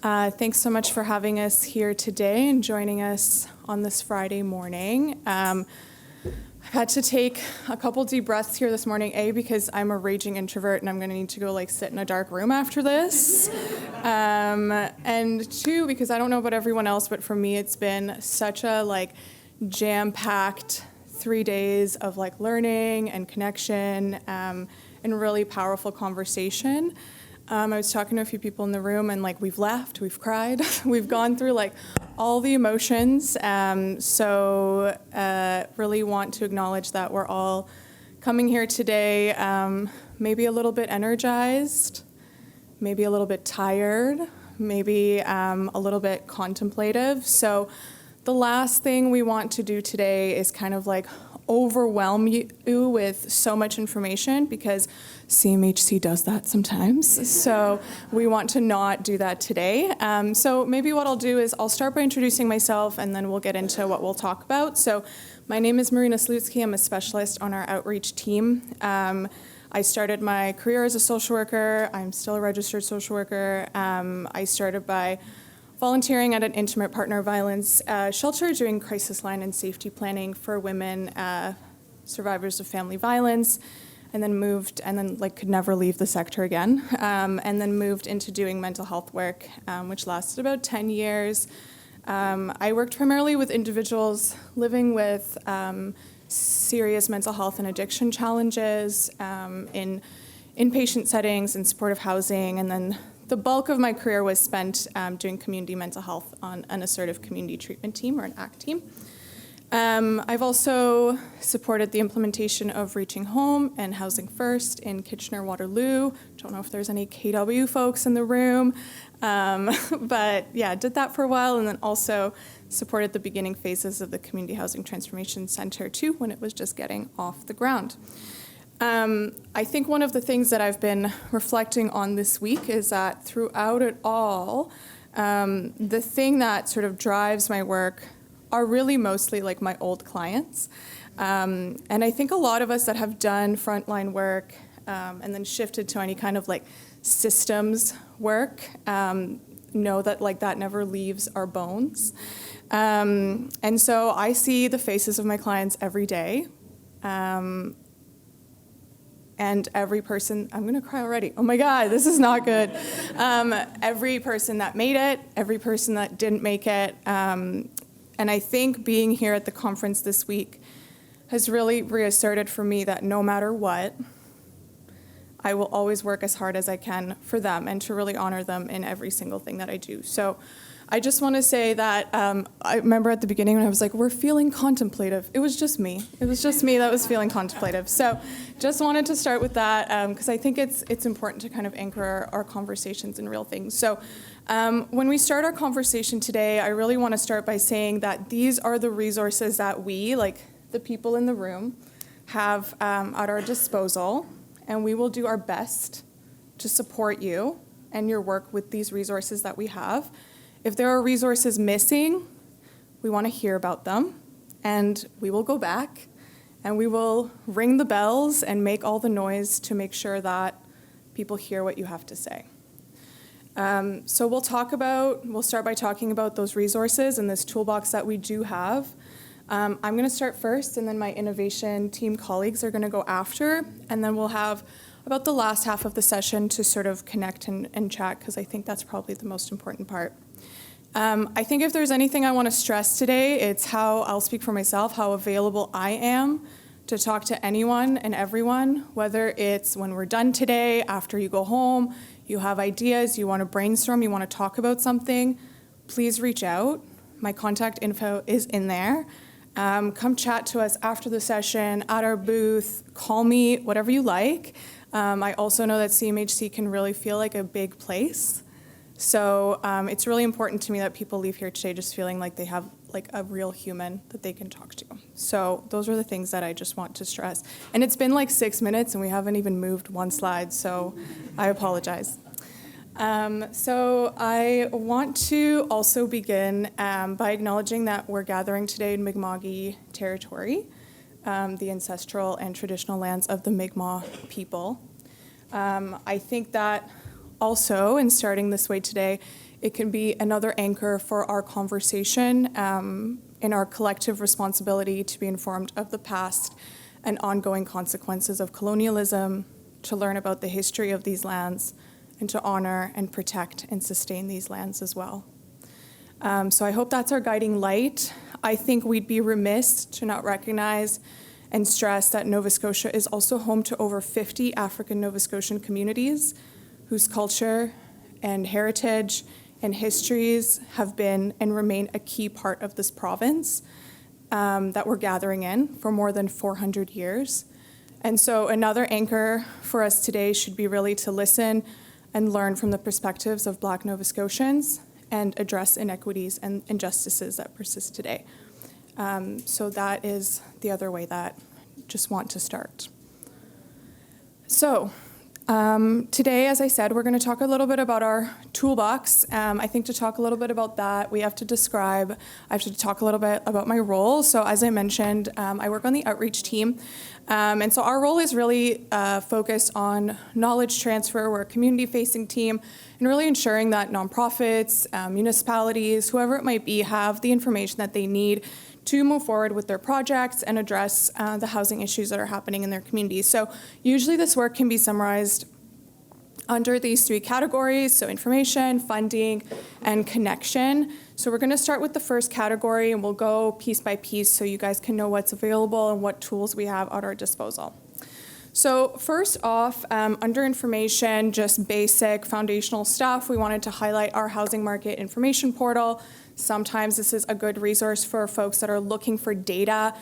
Thanks so much for having us here today and joining us on this Friday morning. I've had to take a couple deep breaths here this morning, A, because I'm a raging introvert and I'm going to need to go sit in a dark room after this. And two, because I don't know about everyone else, but for me it's been such a jam-packed 3 days of learning and connection and really powerful conversation. I was talking to a few people in the room and we've laughed, we've cried, we've gone through all the emotions. So really want to acknowledge that we're all coming here today, maybe a little bit energized, maybe a little bit tired, maybe a little bit contemplative. So the last thing we want to do today is kind of overwhelm you with so much information, because CMHC does that sometimes. So we want to not do that today. So maybe what I'll do is I'll start by introducing myself and then we'll get into what we'll talk about. So my name is Marina Slutsky. I'm a specialist on our outreach team. I started my career as a social worker. I'm still a registered social worker. I started by volunteering at an intimate partner violence shelter doing crisis line and safety planning for women survivors of family violence, and then moved and then could never leave the sector again, and then moved into doing mental health work, which lasted about 10 years. I worked primarily with individuals living with serious mental health and addiction challenges in inpatient settings and supportive housing, and then the bulk of my career was spent doing community mental health on an assertive community treatment team, or an ACT team. I've also supported the implementation of Reaching Home and Housing First in Kitchener-Waterloo. Don't know if there's any KW folks in the room, but yeah, did that for a while, and then also supported the beginning phases of the Community Housing Transformation Center too, when it was just getting off the ground. I think one of the things that I've been reflecting on this week is that throughout it all, the thing that sort of drives my work are really mostly my old clients. And I think a lot of us that have done frontline work and then shifted to any kind of systems work know that that never leaves our bones. And so I see the faces of my clients every day. And every person, I'm gonna cry already. Oh my God, this is not good. Every person that made it, every person that didn't make it. And I think being here at the conference this week has really reasserted for me that no matter what, I will always work as hard as I can for them and to really honor them in every single thing that I do. So I just want to say that I remember at the beginning when I was we're feeling contemplative. It was just me. It was just me that was feeling contemplative. So just wanted to start with that because I think it's important to kind of anchor our conversations in real things. So when we start our conversation today, I really want to start by saying that these are the resources that we, the people in the room, have at our disposal, and we will do our best to support you and your work with these resources that we have. If there are resources missing, we want to hear about them, and we will go back and we will ring the bells and make all the noise to make sure that people hear what you have to say. So we'll start by talking about those resources and this toolbox that we do have. I'm going to start first, and then my innovation team colleagues are going to go after, and then we'll have about the last half of the session to sort of connect and chat, because I think that's probably the most important part. I think if there's anything I want to stress today, it's how, I'll speak for myself, how available I am to talk to anyone and everyone, whether it's when we're done today, after you go home, you have ideas, you want to brainstorm, you want to talk about something, please reach out. My contact info is in there. Come chat to us after the session, at our booth, call me, whatever you like. I also know that CMHC can really feel like a big place. So it's really important to me that people leave here today just feeling like they have a real human that they can talk to. So those are the things that I just want to stress. And it's been 6 minutes and we haven't even moved one slide, so I apologize. So I want to also begin by acknowledging that we're gathering today in Mi'kmaq territory, the ancestral and traditional lands of the Mi'kmaq people. I think that also, in starting this way today, It can be another anchor for our conversation in our collective responsibility to be informed of the past and ongoing consequences of colonialism, to learn about the history of these lands, and to honor and protect and sustain these lands as well. So I hope that's our guiding light. I think we'd be remiss to not recognize and stress that Nova Scotia is also home to over 50 African Nova Scotian communities whose culture and heritage and histories have been and remain a key part of this province that we're gathering in for more than 400 years. And so another anchor for us today should be really to listen and learn from the perspectives of Black Nova Scotians and address inequities and injustices that persist today. So that is the other way that I just want to start. So today, as I said, we're going to talk a little bit about our toolbox. I think to talk a little bit about that, I have to talk a little bit about my role. So as I mentioned, I work on the outreach team. And so our role is really focused on knowledge transfer. We're a community-facing team, and really ensuring that nonprofits, municipalities, whoever it might be, have the information that they need to move forward with their projects and address the housing issues that are happening in their communities. So usually this work can be summarized under these three categories, so information, funding, and connection. So we're going to start with the first category, and we'll go piece by piece so you guys can know what's available and what tools we have at our disposal. So first off, under information, just basic foundational stuff, we wanted to highlight our housing market information portal. Sometimes this is a good resource for folks that are looking for data.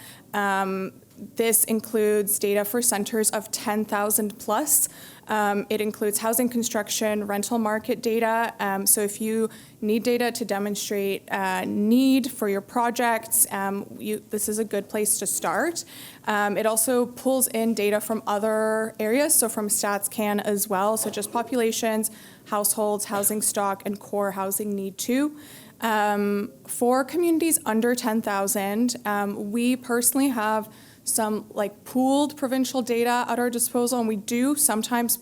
This includes data for centers of 10,000 plus. It includes housing construction, rental market data. So if you need data to demonstrate need for your projects, this is a good place to start. It also pulls in data from other areas, so from StatsCan as well, such as populations, households, housing stock, and core housing need too. For communities under 10,000, we personally have some pooled provincial data at our disposal, and we do sometimes,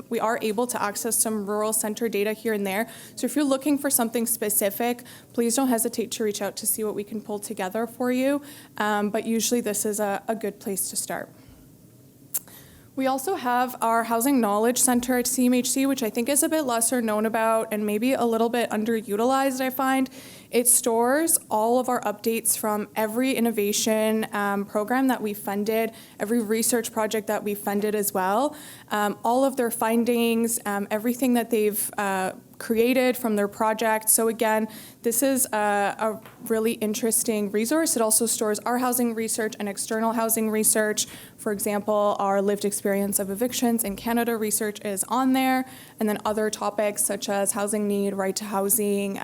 we are able to access some rural center data here and there. So if you're looking for something specific, please don't hesitate to reach out to see what we can pull together for you. But usually this is a good place to start. We also have our Housing Knowledge Center at CMHC, which I think is a bit lesser known about and maybe a little bit underutilized, I find. It stores all of our updates from every innovation program that we funded, every research project that we funded as well, all of their findings, everything that they've created from their project. So again, this is a really interesting resource. It also stores our housing research and external housing research. For example, our lived experience of evictions in Canada research is on there, and then other topics such as housing need, right to housing,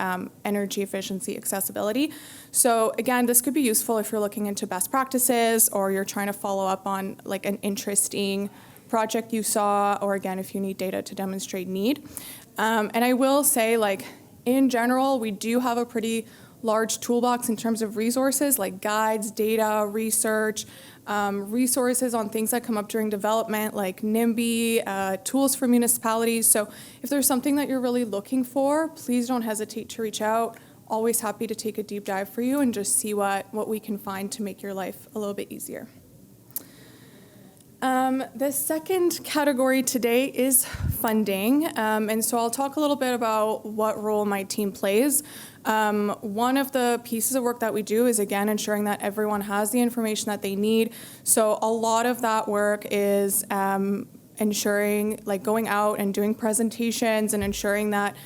energy efficiency, accessibility. So again, this could be useful if you're looking into best practices or you're trying to follow up on an interesting project you saw, or again, if you need data to demonstrate need. And I will say, in general, we do have a pretty large toolbox in terms of resources like guides, data, research, resources on things that come up during development like NIMBY, tools for municipalities. So if there's something that you're really looking for, please don't hesitate to reach out. Always happy to take a deep dive for you and just see what we can find to make your life a little bit easier. The second category today is funding, and so I'll talk a little bit about what role my team plays. One of the pieces of work that we do is, again, ensuring that everyone has the information that they need. So a lot of that work is ensuring, going out and doing presentations and ensuring that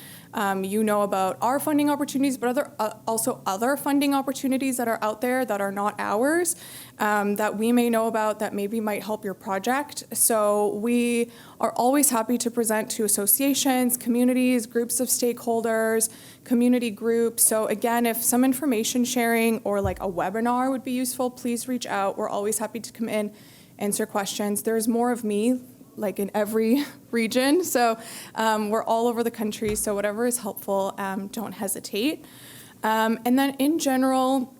you know about our funding opportunities, but also other funding opportunities that are out there that are not ours, that we may know about that maybe might help your project. So we are always happy to present to associations, communities, groups of stakeholders, community groups. So again, if some information sharing or a webinar would be useful, please reach out. We're always happy to come in, answer questions. There's more of me in every region. So we're all over the country. So whatever is helpful, don't hesitate. And then in general,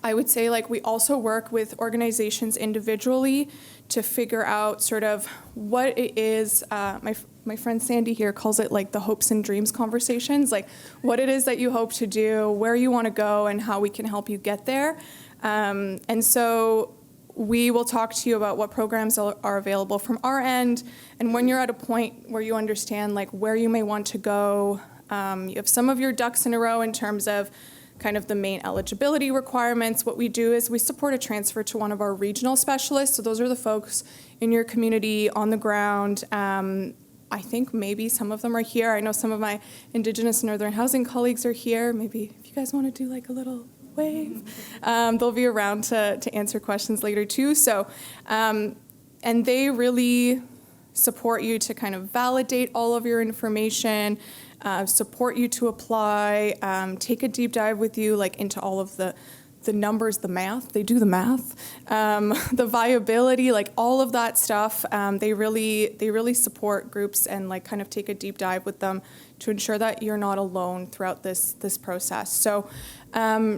I would say like we also work with organizations individually to figure out sort of what it is. My friend Sandy here calls it like the hopes and dreams conversations, like what it is that you hope to do, where you want to go, and how we can help you get there. And so we will talk to you about what programs are available from our end, and when you're at a point where you understand like where you may want to go, you have some of your ducks in a row in terms of kind of the main eligibility requirements. What we do is we support a transfer to one of our regional specialists. So those are the folks in your community on the ground. I think maybe some of them are here. I know some of my Indigenous Northern Housing colleagues are here. Maybe if you guys want to do like a little wave, they'll be around to answer questions later too. So, and they really support you to kind of validate all of your information, support you to apply, take a deep dive with you like into all of the numbers, the math, they do the math, the viability, like all of that stuff. They really support groups and like kind of take a deep dive with them to ensure that you're not alone throughout this process. So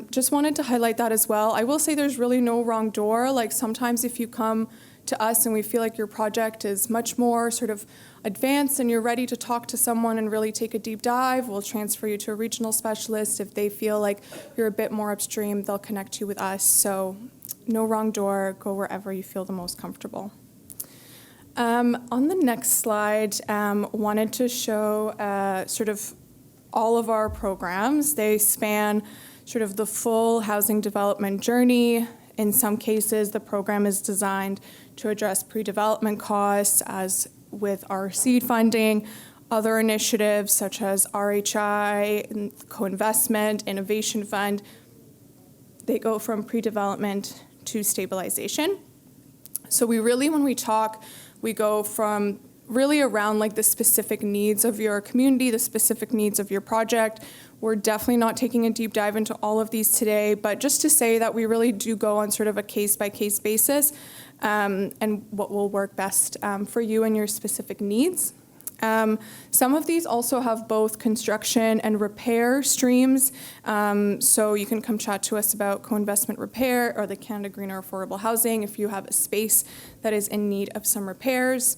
just wanted to highlight that as well. I will say there's really no wrong door. Like sometimes if you come to us and we feel like your project is much more sort of advanced and you're ready to talk to someone and really take a deep dive, we'll transfer you to a regional specialist. If they feel like you're a bit more upstream, they'll connect you with us. So no wrong door, go wherever you feel the most comfortable. On the next slide, wanted to show sort of all of our programs. They span sort of the full housing development journey. In some cases, the program is designed to address pre-development costs, as with our seed funding. Other initiatives such as RHI, co-investment, innovation fund, they go from pre-development to stabilization. So we really, when we talk, we go from really around like the specific needs of your community, the specific needs of your project. We're definitely not taking a deep dive into all of these today, but just to say that we really do go on sort of a case-by-case basis and what will work best for you and your specific needs. Some of these also have both construction and repair streams, so you can come chat to us about co-investment repair or the Canada Greener Affordable Housing if you have a space that is in need of some repairs.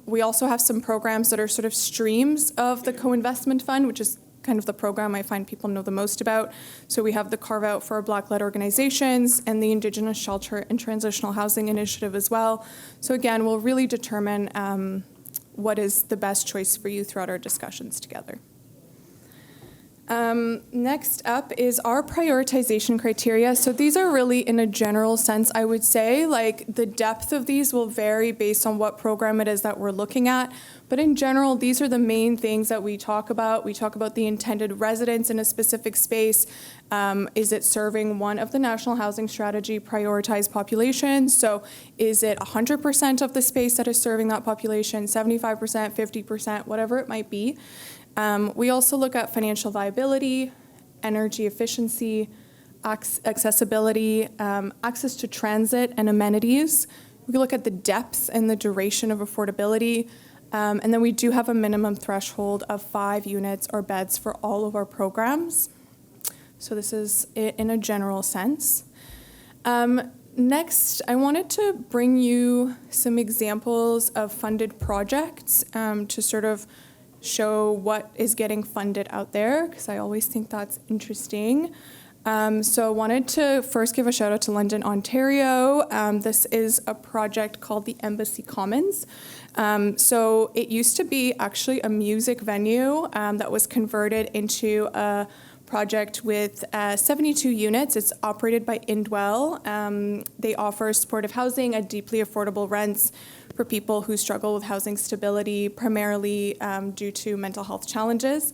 We also have some programs that are sort of streams of the co-investment fund, which is kind of the program I find people know the most about. So we have the carve out for Black-led organizations and the Indigenous Shelter and Transitional Housing Initiative as well. So again, we'll really determine what is the best choice for you throughout our discussions together. Next up is our prioritization criteria. So these are really in a general sense, I would say, like the depth of these will vary based on what program it is that we're looking at. But in general, these are the main things that we talk about. We talk about the intended residence in a specific space. Is it serving one of the National Housing Strategy prioritized populations? So is it 100% of the space that is serving that population, 75%, 50%, whatever it might be? We also look at financial viability, energy efficiency, accessibility, access to transit and amenities. We look at the depth and the duration of affordability. And then we do have a minimum threshold of 5 units or beds for all of our programs. So this is it in a general sense. Next, I wanted to bring you some examples of funded projects to sort of show what is getting funded out there, because I always think that's interesting. So I wanted to first give a shout out to London, Ontario. This is a project called the Embassy Commons. So it used to be actually a music venue that was converted into a project with 72 units. It's operated by Indwell. They offer supportive housing at deeply affordable rents for people who struggle with housing stability, primarily due to mental health challenges.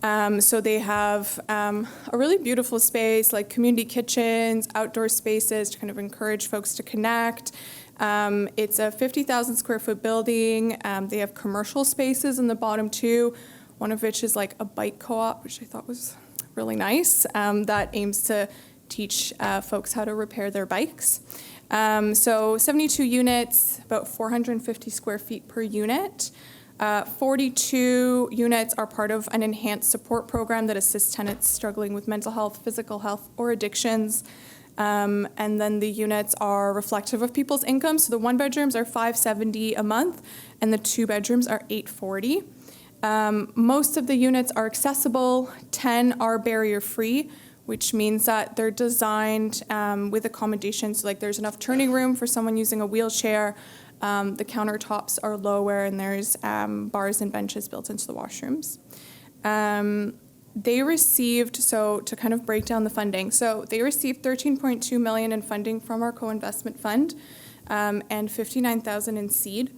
So they have a really beautiful space, like community kitchens, outdoor spaces to kind of encourage folks to connect. It's a 50,000 square foot building. They have commercial spaces in the bottom too, one of which is like a bike co-op, which I thought was really nice, that aims to teach folks how to repair their bikes. So 72 units, about 450 square feet per unit. 42 units are part of an enhanced support program that assists tenants struggling with mental health, physical health, or addictions. And then the units are reflective of people's income. So the 1 bedrooms are $570 a month, and the 2 bedrooms are $840. Most of the units are accessible. 10 are barrier-free, which means that they're designed with accommodations. Like there's enough turning room for someone using a wheelchair. The countertops are lower, and there's bars and benches built into the washrooms. They received, so to kind of break down the funding, so they received $13.2 million in funding from our co-investment fund and $59,000 in seed.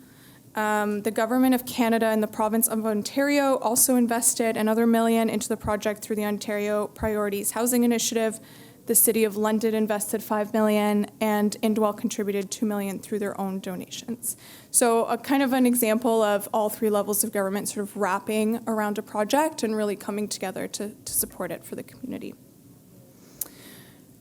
The Government of Canada and the Province of Ontario also invested another $1 million into the project through the Ontario Priorities Housing Initiative. The City of London invested $5 million, and Indwell contributed $2 million through their own donations. So a kind of an example of all 3 levels of government sort of wrapping around a project and really coming together to support it for the community.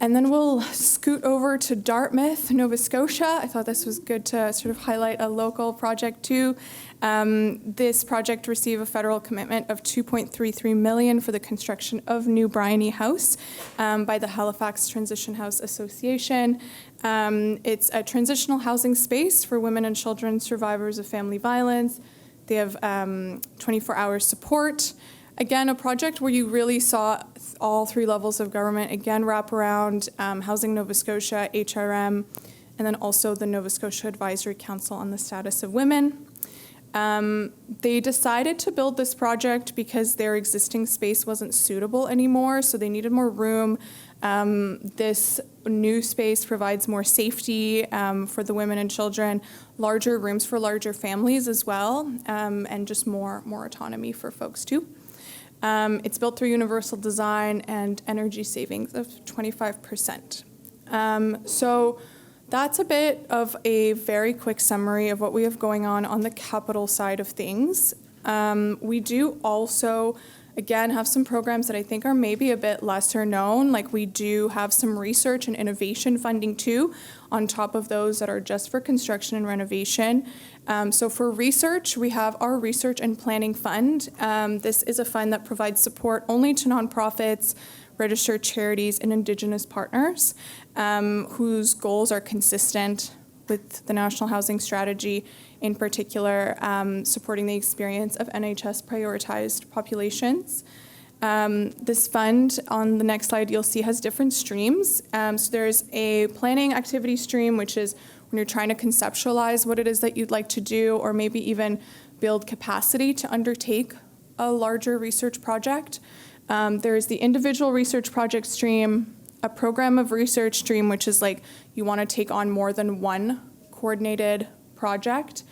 And then we'll scoot over to Dartmouth, Nova Scotia. I thought this was good to sort of highlight a local project too. This project received a federal commitment of $2.33 million for the construction of New Bryony House by the Halifax Transition House Association. It's a transitional housing space for women and children survivors of family violence. They have 24-hour support. Again, a project where you really saw all 3 levels of government, again, wrap around Housing Nova Scotia, HRM, and then also the Nova Scotia Advisory Council on the Status of Women. They decided to build this project because their existing space wasn't suitable anymore, so they needed more room. This new space provides more safety for the women and children, larger rooms for larger families as well, and just more autonomy for folks too. It's built through universal design and energy savings of 25%. So that's a bit of a very quick summary of what we have going on the capital side of things. We do also, again, have some programs that I think are maybe a bit lesser known. Like we do have some research and innovation funding too, on top of those that are just for construction and renovation. So for research, we have our Research and Planning Fund. This is a fund that provides support only to nonprofits, registered charities, and Indigenous partners whose goals are consistent with the National Housing Strategy, in particular supporting the experience of NHS prioritized populations. This fund, on the next slide, you'll see has different streams. So there's a planning activity stream, which is when you're trying to conceptualize what it is that you'd like to do, or maybe even build capacity to undertake a larger research project. There's the individual research project stream, a program of research stream, which is like you want to take on more than one coordinated project.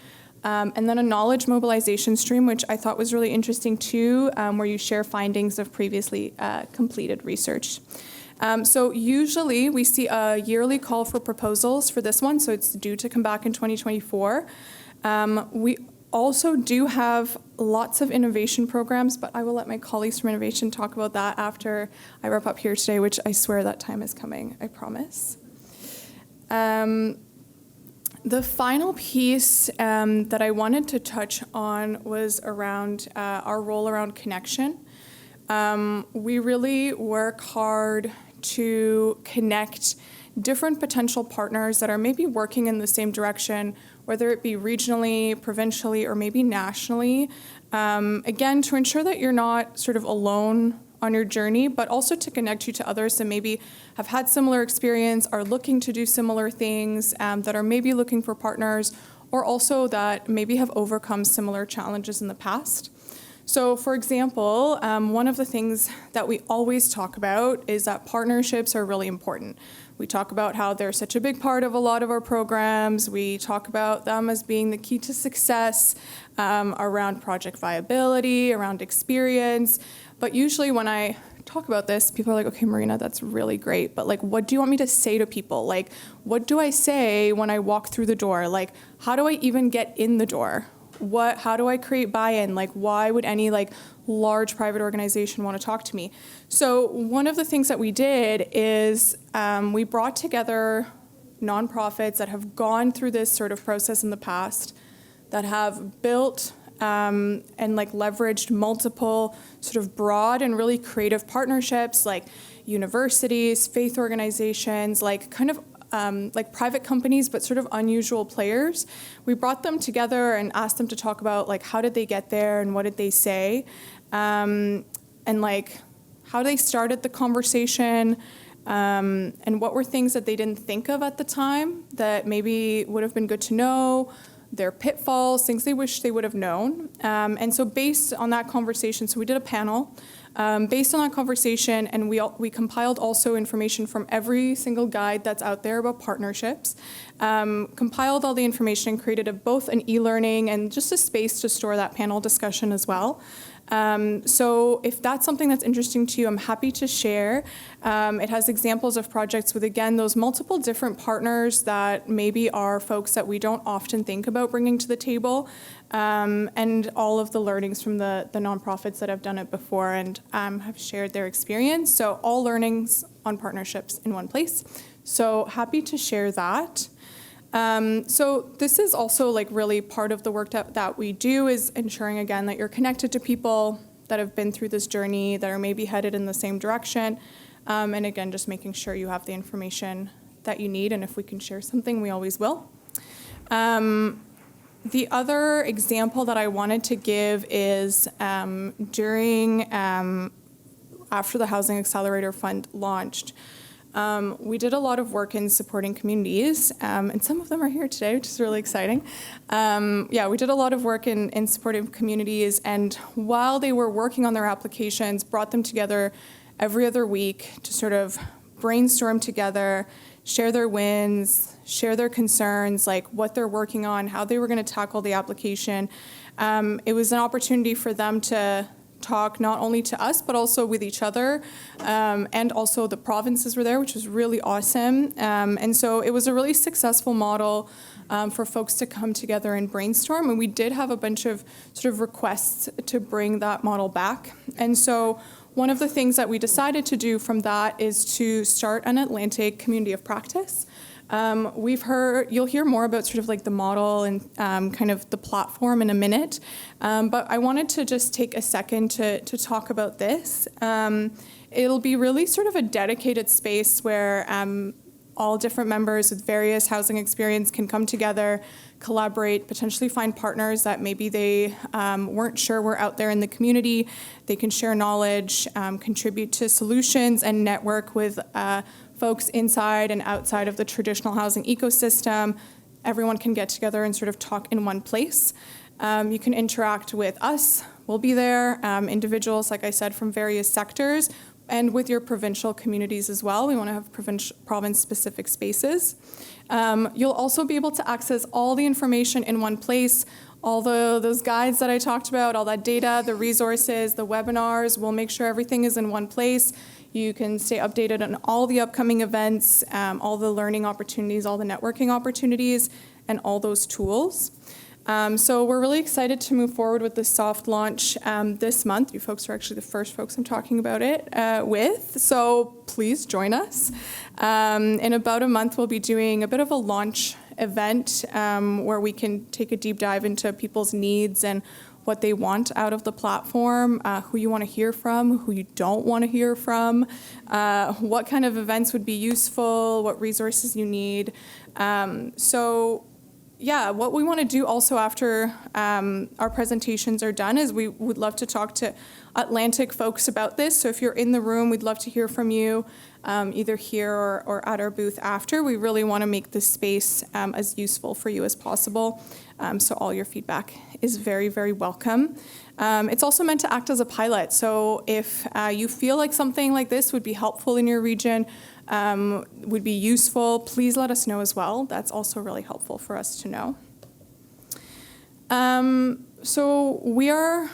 And then a knowledge mobilization stream, which I thought was really interesting too, where you share findings of previously completed research. So usually we see a yearly call for proposals for this one, so it's due to come back in 2024. We also do have lots of innovation programs, but I will let my colleagues from innovation talk about that after I wrap up here today, which I swear that time is coming, I promise. The final piece that I wanted to touch on was around our role around connection. We really work hard to connect different potential partners that are maybe working in the same direction, whether it be regionally, provincially, or maybe nationally. Again, to ensure that you're not sort of alone on your journey, but also to connect you to others that maybe have had similar experience, are looking to do similar things, that are maybe looking for partners, or also that maybe have overcome similar challenges in the past. So for example, one of the things that we always talk about is that partnerships are really important. We talk about how they're such a big part of a lot of our programs. We talk about them as being the key to success around project viability, around experience. But usually when I talk about this, people are like, okay, Marina, that's really great, but like, what do you want me to say to people? Like, what do I say when I walk through the door? Like, how do I even get in the door? How do I create buy-in? Like, why would any like large private organization want to talk to me? So one of the things that we did is we brought together nonprofits that have gone through this sort of process in the past, that have built and like leveraged multiple sort of broad and really creative partnerships like universities, faith organizations, like kind of like private companies, but sort of unusual players. We brought them together and asked them to talk about like how did they get there and what did they say, and like how they started the conversation, and what were things that they didn't think of at the time that maybe would have been good to know, their pitfalls, things they wish they would have known. And so based on that conversation, so we did a panel. Based on that conversation, and we compiled also information from every single guide that's out there about partnerships, compiled all the information, created both an e-learning and just a space to store that panel discussion as well. So if that's something that's interesting to you, I'm happy to share. It has examples of projects with, again, those multiple different partners that maybe are folks that we don't often think about bringing to the table, and all of the learnings from the nonprofits that have done it before and have shared their experience. So all learnings on partnerships in one place. So happy to share that. So this is also like really part of the work that we do is ensuring, again, that you're connected to people that have been through this journey, that are maybe headed in the same direction. And again, just making sure you have the information that you need. And if we can share something, we always will. The other example that I wanted to give is after the Housing Accelerator Fund launched, we did a lot of work in supporting communities, and some of them are here today, which is really exciting. We did a lot of work in supporting communities, and while they were working on their applications, brought them together every other week to sort of brainstorm together, share their wins, share their concerns, like what they're working on, how they were going to tackle the application. It was an opportunity for them to talk not only to us, but also with each other, and also the provinces were there, which was really awesome. And so it was a really successful model for folks to come together and brainstorm. And we did have a bunch of sort of requests to bring that model back. And so one of the things that we decided to do from that is to start an Atlantic community of practice. You'll hear more about sort of like the model and kind of the platform in a minute, but I wanted to just take a second to talk about this. It'll be really sort of a dedicated space where all different members with various housing experience can come together, collaborate, potentially find partners that maybe they weren't sure were out there in the community. They can share knowledge, contribute to solutions, and network with folks inside and outside of the traditional housing ecosystem. Everyone can get together and sort of talk in one place. You can interact with us. We'll be there. Individuals, like I said, from various sectors, and with your provincial communities as well. We want to have province-specific spaces. You'll also be able to access all the information in one place, all those guides that I talked about, all that data, the resources, the webinars. We'll make sure everything is in one place. You can stay updated on all the upcoming events, all the learning opportunities, all the networking opportunities, and all those tools. So we're really excited to move forward with the soft launch this month. You folks are actually the first folks I'm talking about it with, so please join us. In about a month, we'll be doing a bit of a launch event where we can take a deep dive into people's needs and what they want out of the platform, who you want to hear from, who you don't want to hear from, what kind of events would be useful, what resources you need. What we want to do also after our presentations are done is we would love to talk to Atlantic folks about this. So if you're in the room, we'd love to hear from you, either here or at our booth after. We really want to make this space as useful for you as possible. So all your feedback is very, very welcome. It's also meant to act as a pilot. So if you feel like something like this would be helpful in your region, would be useful, please let us know as well. That's also really helpful for us to know. So we are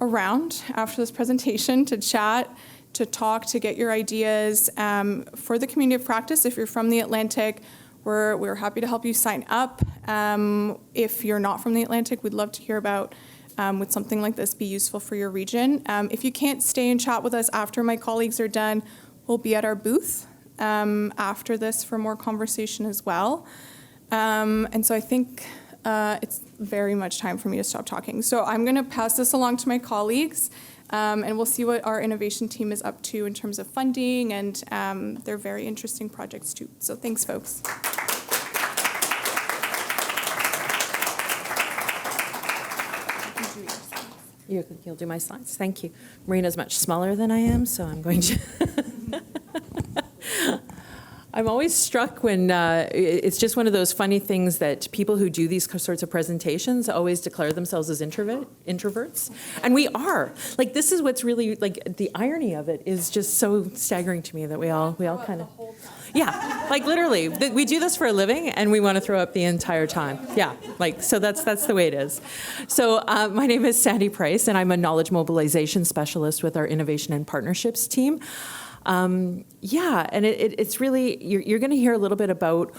around after this presentation to chat, to talk, to get your ideas. For the community of practice, if you're from the Atlantic, we're happy to help you sign up. If you're not from the Atlantic, we'd love to hear about would something like this be useful for your region. If you can't stay and chat with us after my colleagues are done, we'll be at our booth after this for more conversation as well. And so I think it's very much time for me to stop talking. So I'm going to pass this along to my colleagues, and we'll see what our innovation team is up to in terms of funding, and they're very interesting projects too. So thanks, folks. You'll do my slides. Thank you. Marina's much smaller than I am, so I'm going to... I'm always struck when it's just one of those funny things that people who do these sorts of presentations always declare themselves as introverts. And we are. Like, this is what's really, like, the irony of it is just so staggering to me that we all kind of... Yeah, like literally, we do this for a living and we want to throw up the entire time. Yeah, like, so that's the way it is. So my name is Sandy Price and I'm a knowledge mobilization specialist with our innovation and partnerships team. Yeah, and it's really, you're going to hear a little bit about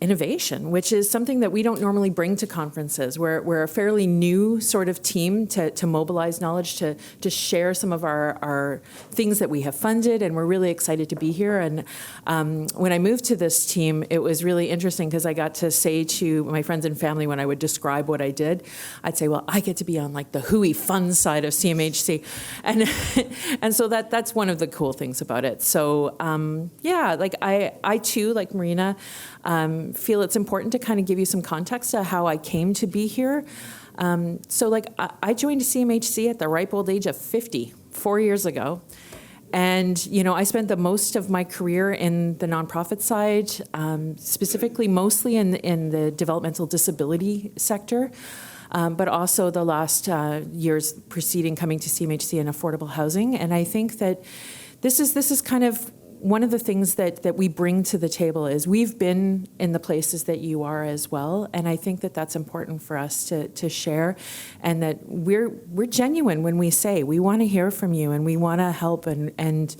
innovation, which is something that we don't normally bring to conferences. We're a fairly new sort of team to mobilize knowledge, to share some of our things that we have funded, and we're really excited to be here. And when I moved to this team, it was really interesting because I got to say to my friends and family when I would describe what I did, I'd say, well, I get to be on like the hooey fun side of CMHC. And so that's one of the cool things about it. So yeah, like I too, like Marina, feel it's important to kind of give you some context to how I came to be here. So like I joined CMHC at the ripe old age of 50, 4 years ago. And, you know, I spent the most of my career in the nonprofit side, specifically mostly in the developmental disability sector, but also the last years preceding coming to CMHC in affordable housing. And I think that this is kind of one of the things that we bring to the table is we've been in the places that you are as well, and I think that that's important for us to share, and that we're genuine when we say we want to hear from you and we want to help, and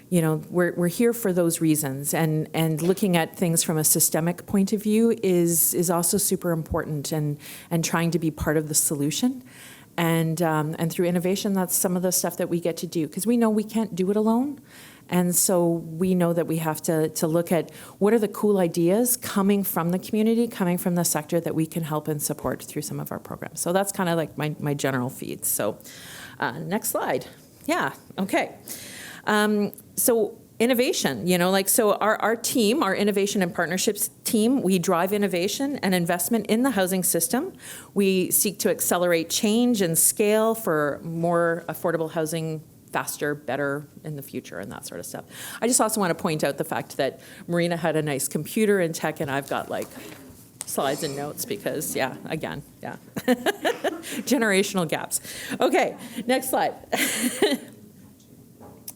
you know we're here for those reasons, and looking at things from a systemic point of view is also super important, and trying to be part of the solution. And through innovation, that's some of the stuff that we get to do, because we know we can't do it alone. And so we know that we have to look at what are the cool ideas coming from the community, coming from the sector that we can help and support through some of our programs. So that's kind of like my general feed. So next slide. Yeah, okay. So innovation, you know, like, so our team, our innovation and partnerships team, we drive innovation and investment in the housing system. We seek to accelerate change and scale for more affordable housing, faster, better in the future, and that sort of stuff. I just also want to point out the fact that Marina had a nice computer and tech, and I've got like slides and notes because, yeah, again, yeah. Generational gaps. Okay, next slide.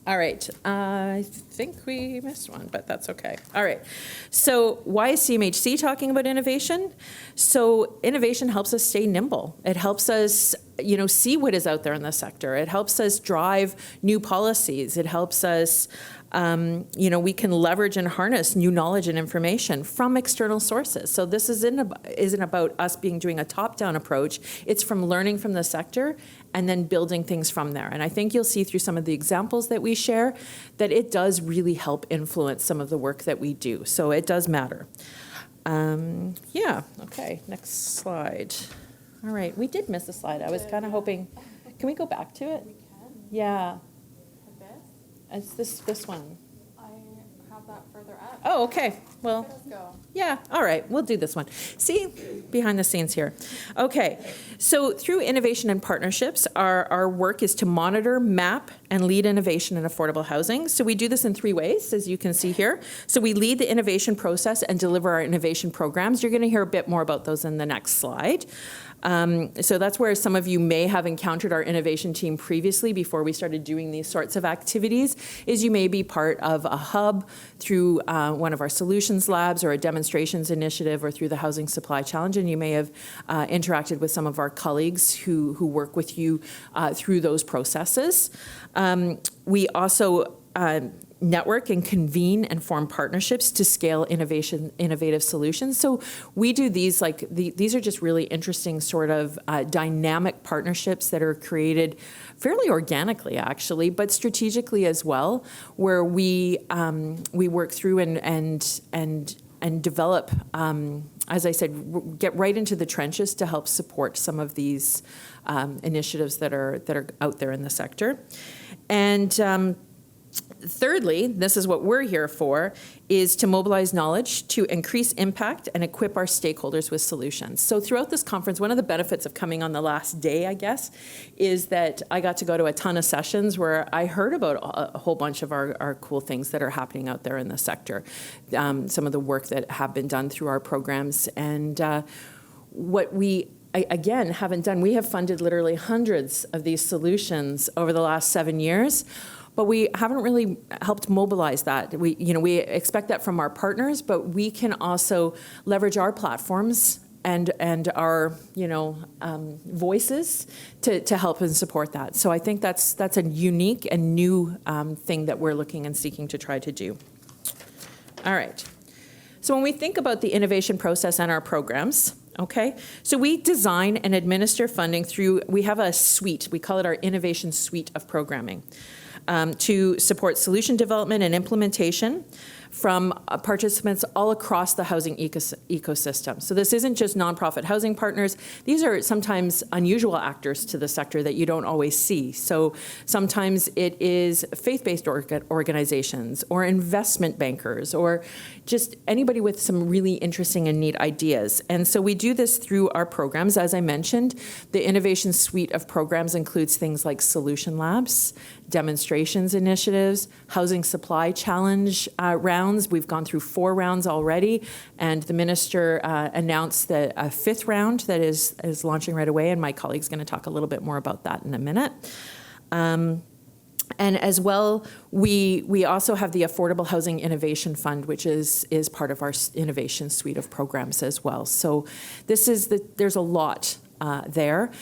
All right, I think we missed one, but that's okay. All right, so why is CMHC talking about innovation? So innovation helps us stay nimble. It helps us, you know, see what is out there in the sector. It helps us drive new policies. It helps us, you know, we can leverage and harness new knowledge and information from external sources. So this isn't about us doing a top-down approach. It's from learning from the sector and then building things from there. And I think you'll see through some of the examples that we share that it does really help influence some of the work that we do. So it does matter. Yeah, okay, next slide. All right, we did miss a slide. I was kind of hoping, can we go back to it? We can. Yeah. This? It's this one. I have that further up. Oh, okay. Well, Let's go. yeah, all right, we'll do this one. See, behind the scenes here. Okay, so through innovation and partnerships, our work is to monitor, map, and lead innovation in affordable housing. So we do this in 3 ways, as you can see here. So we lead the innovation process and deliver our innovation programs. You're gonna hear a bit more about those in the next slide. So that's where some of you may have encountered our innovation team previously before we started doing these sorts of activities, is you may be part of a hub through one of our solutions labs or a demonstrations initiative or through the Housing Supply Challenge, and you may have interacted with some of our colleagues who work with you through those processes. We also network and convene and form partnerships to scale innovative solutions. So we do these, these are just really interesting sort of dynamic partnerships that are created fairly organically, actually, but strategically as well, where we work through and develop, as I said, get right into the trenches to help support some of these initiatives that are out there in the sector. And thirdly, this is what we're here for, is to mobilize knowledge to increase impact and equip our stakeholders with solutions. So throughout this conference, one of the benefits of coming on the last day, I guess, is that I got to go to a ton of sessions where I heard about a whole bunch of our cool things that are happening out there in the sector, some of the work that have been done through our programs. And what we again haven't done, we have funded literally hundreds of these solutions over the last 7 years. But we haven't really helped mobilize that. We expect that from our partners, but we can also leverage our platforms and our voices to help and support that. So I think that's a unique and new thing that we're looking and seeking to try to do. All right. So when we think about the innovation process and our programs, okay, so we design and administer funding we have a suite, we call it our innovation suite of programming. To support solution development and implementation from participants all across the housing ecosystem. So this isn't just nonprofit housing partners. These are sometimes unusual actors to the sector that you don't always see. So sometimes it is faith-based organizations or investment bankers or just anybody with some really interesting and neat ideas. And so we do this through our programs. As I mentioned, the innovation suite of programs includes things like solution labs, demonstrations initiatives, housing supply challenge rounds. We've gone through 4 rounds already, and the minister announced that a 5th round that is launching right away, and my colleague's going to talk a little bit more about that in a minute. And as well, we also have the Affordable Housing Innovation Fund, which is part of our innovation suite of programs as well. So there's a lot there.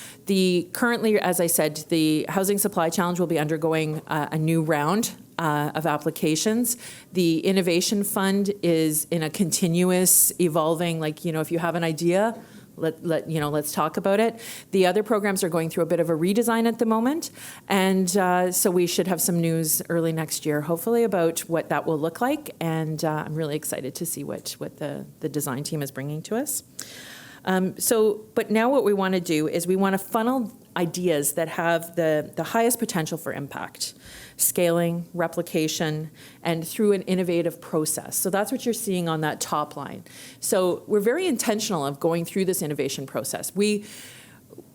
Currently, as I said, the Housing Supply Challenge will be undergoing a new round of applications. The Innovation Fund is in a continuous evolving, if you have an idea, let's talk about it. The other programs are going through a bit of a redesign at the moment, and so we should have some news early next year, hopefully, about what that will look like, and I'm really excited to see what the design team is bringing to us. But now what we want to do is we want to funnel ideas that have the highest potential for impact, scaling, replication, and through an innovative process. So that's what you're seeing on that top line. So we're very intentional of going through this innovation process.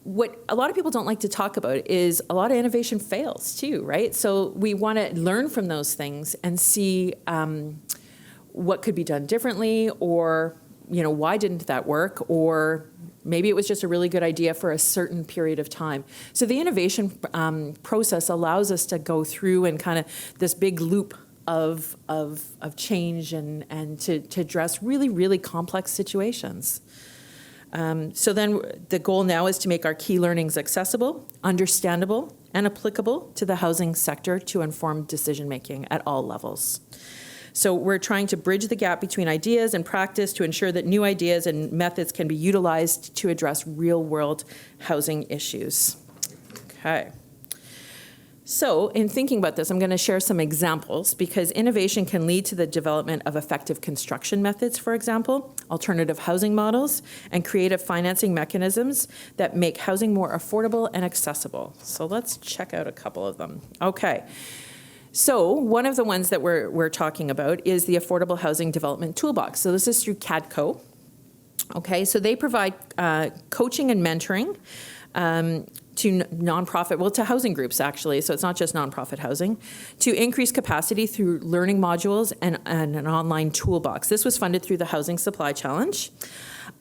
What a lot of people don't like to talk about is a lot of innovation fails too, right? So we want to learn from those things and see what could be done differently, or why didn't that work? Or maybe it was just a really good idea for a certain period of time. So the innovation process allows us to go through and kind of this big loop of change and to address really, really complex situations. So then the goal now is to make our key learnings accessible, understandable, and applicable to the housing sector to inform decision-making at all levels. So we're trying to bridge the gap between ideas and practice to ensure that new ideas and methods can be utilized to address real-world housing issues. Okay. So in thinking about this, I'm going to share some examples because innovation can lead to the development of effective construction methods, for example, alternative housing models, and creative financing mechanisms that make housing more affordable and accessible. So let's check out a couple of them. Okay. So one of the ones that we're talking about is the Affordable Housing Development Toolbox. So this is through CADCO. Okay, so they provide coaching and mentoring to to housing groups, actually, so it's not just nonprofit housing, to increase capacity through learning modules and an online toolbox. This was funded through the Housing Supply Challenge.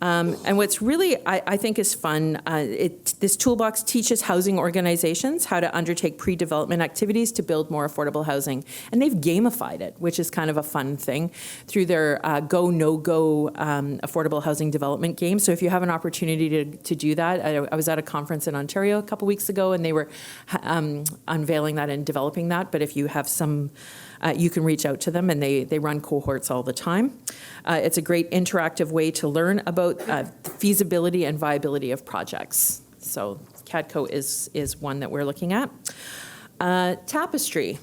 And what's really, I think, is fun, this toolbox teaches housing organizations how to undertake pre-development activities to build more affordable housing. And they've gamified it, which is kind of a fun thing, through their go, no-go affordable housing development game. So if you have an opportunity to do that, I was at a conference in Ontario a couple weeks ago, and they were unveiling that and developing that. But if you have some, you can reach out to them, and they run cohorts all the time. It's a great interactive way to learn about the feasibility and viability of projects. So CADCO is one that we're looking at. Tapestry.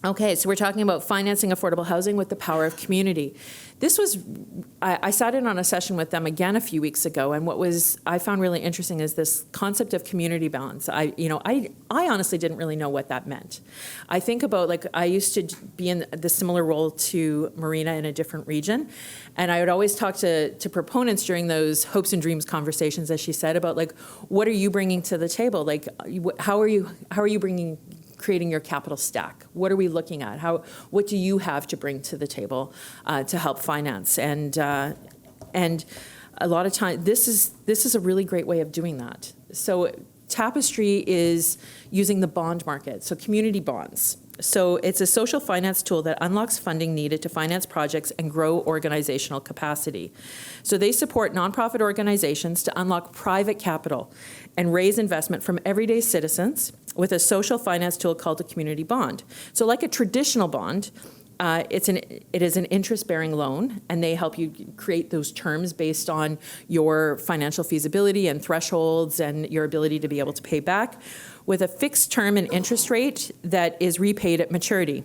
Okay, so we're talking about financing affordable housing with the power of community. This was, I sat in on a session with them again a few weeks ago, and I found really interesting is this concept of community balance. I honestly didn't really know what that meant. I think about, like, I used to be in the similar role to Marina in a different region, and I would always talk to proponents during those hopes and dreams conversations, as she said, about, like, what are you bringing to the table? Like, how are you creating your capital stack? What are we looking at? What do you have to bring to the table to help finance? And a lot of time, this is a really great way of doing that. So Tapestry is using the bond market, so community bonds. So it's a social finance tool that unlocks funding needed to finance projects and grow organizational capacity. So they support nonprofit organizations to unlock private capital and raise investment from everyday citizens with a social finance tool called a community bond. So like a traditional bond, it is an interest-bearing loan, and they help you create those terms based on your financial feasibility and thresholds and your ability to be able to pay back, with a fixed term and interest rate that is repaid at maturity.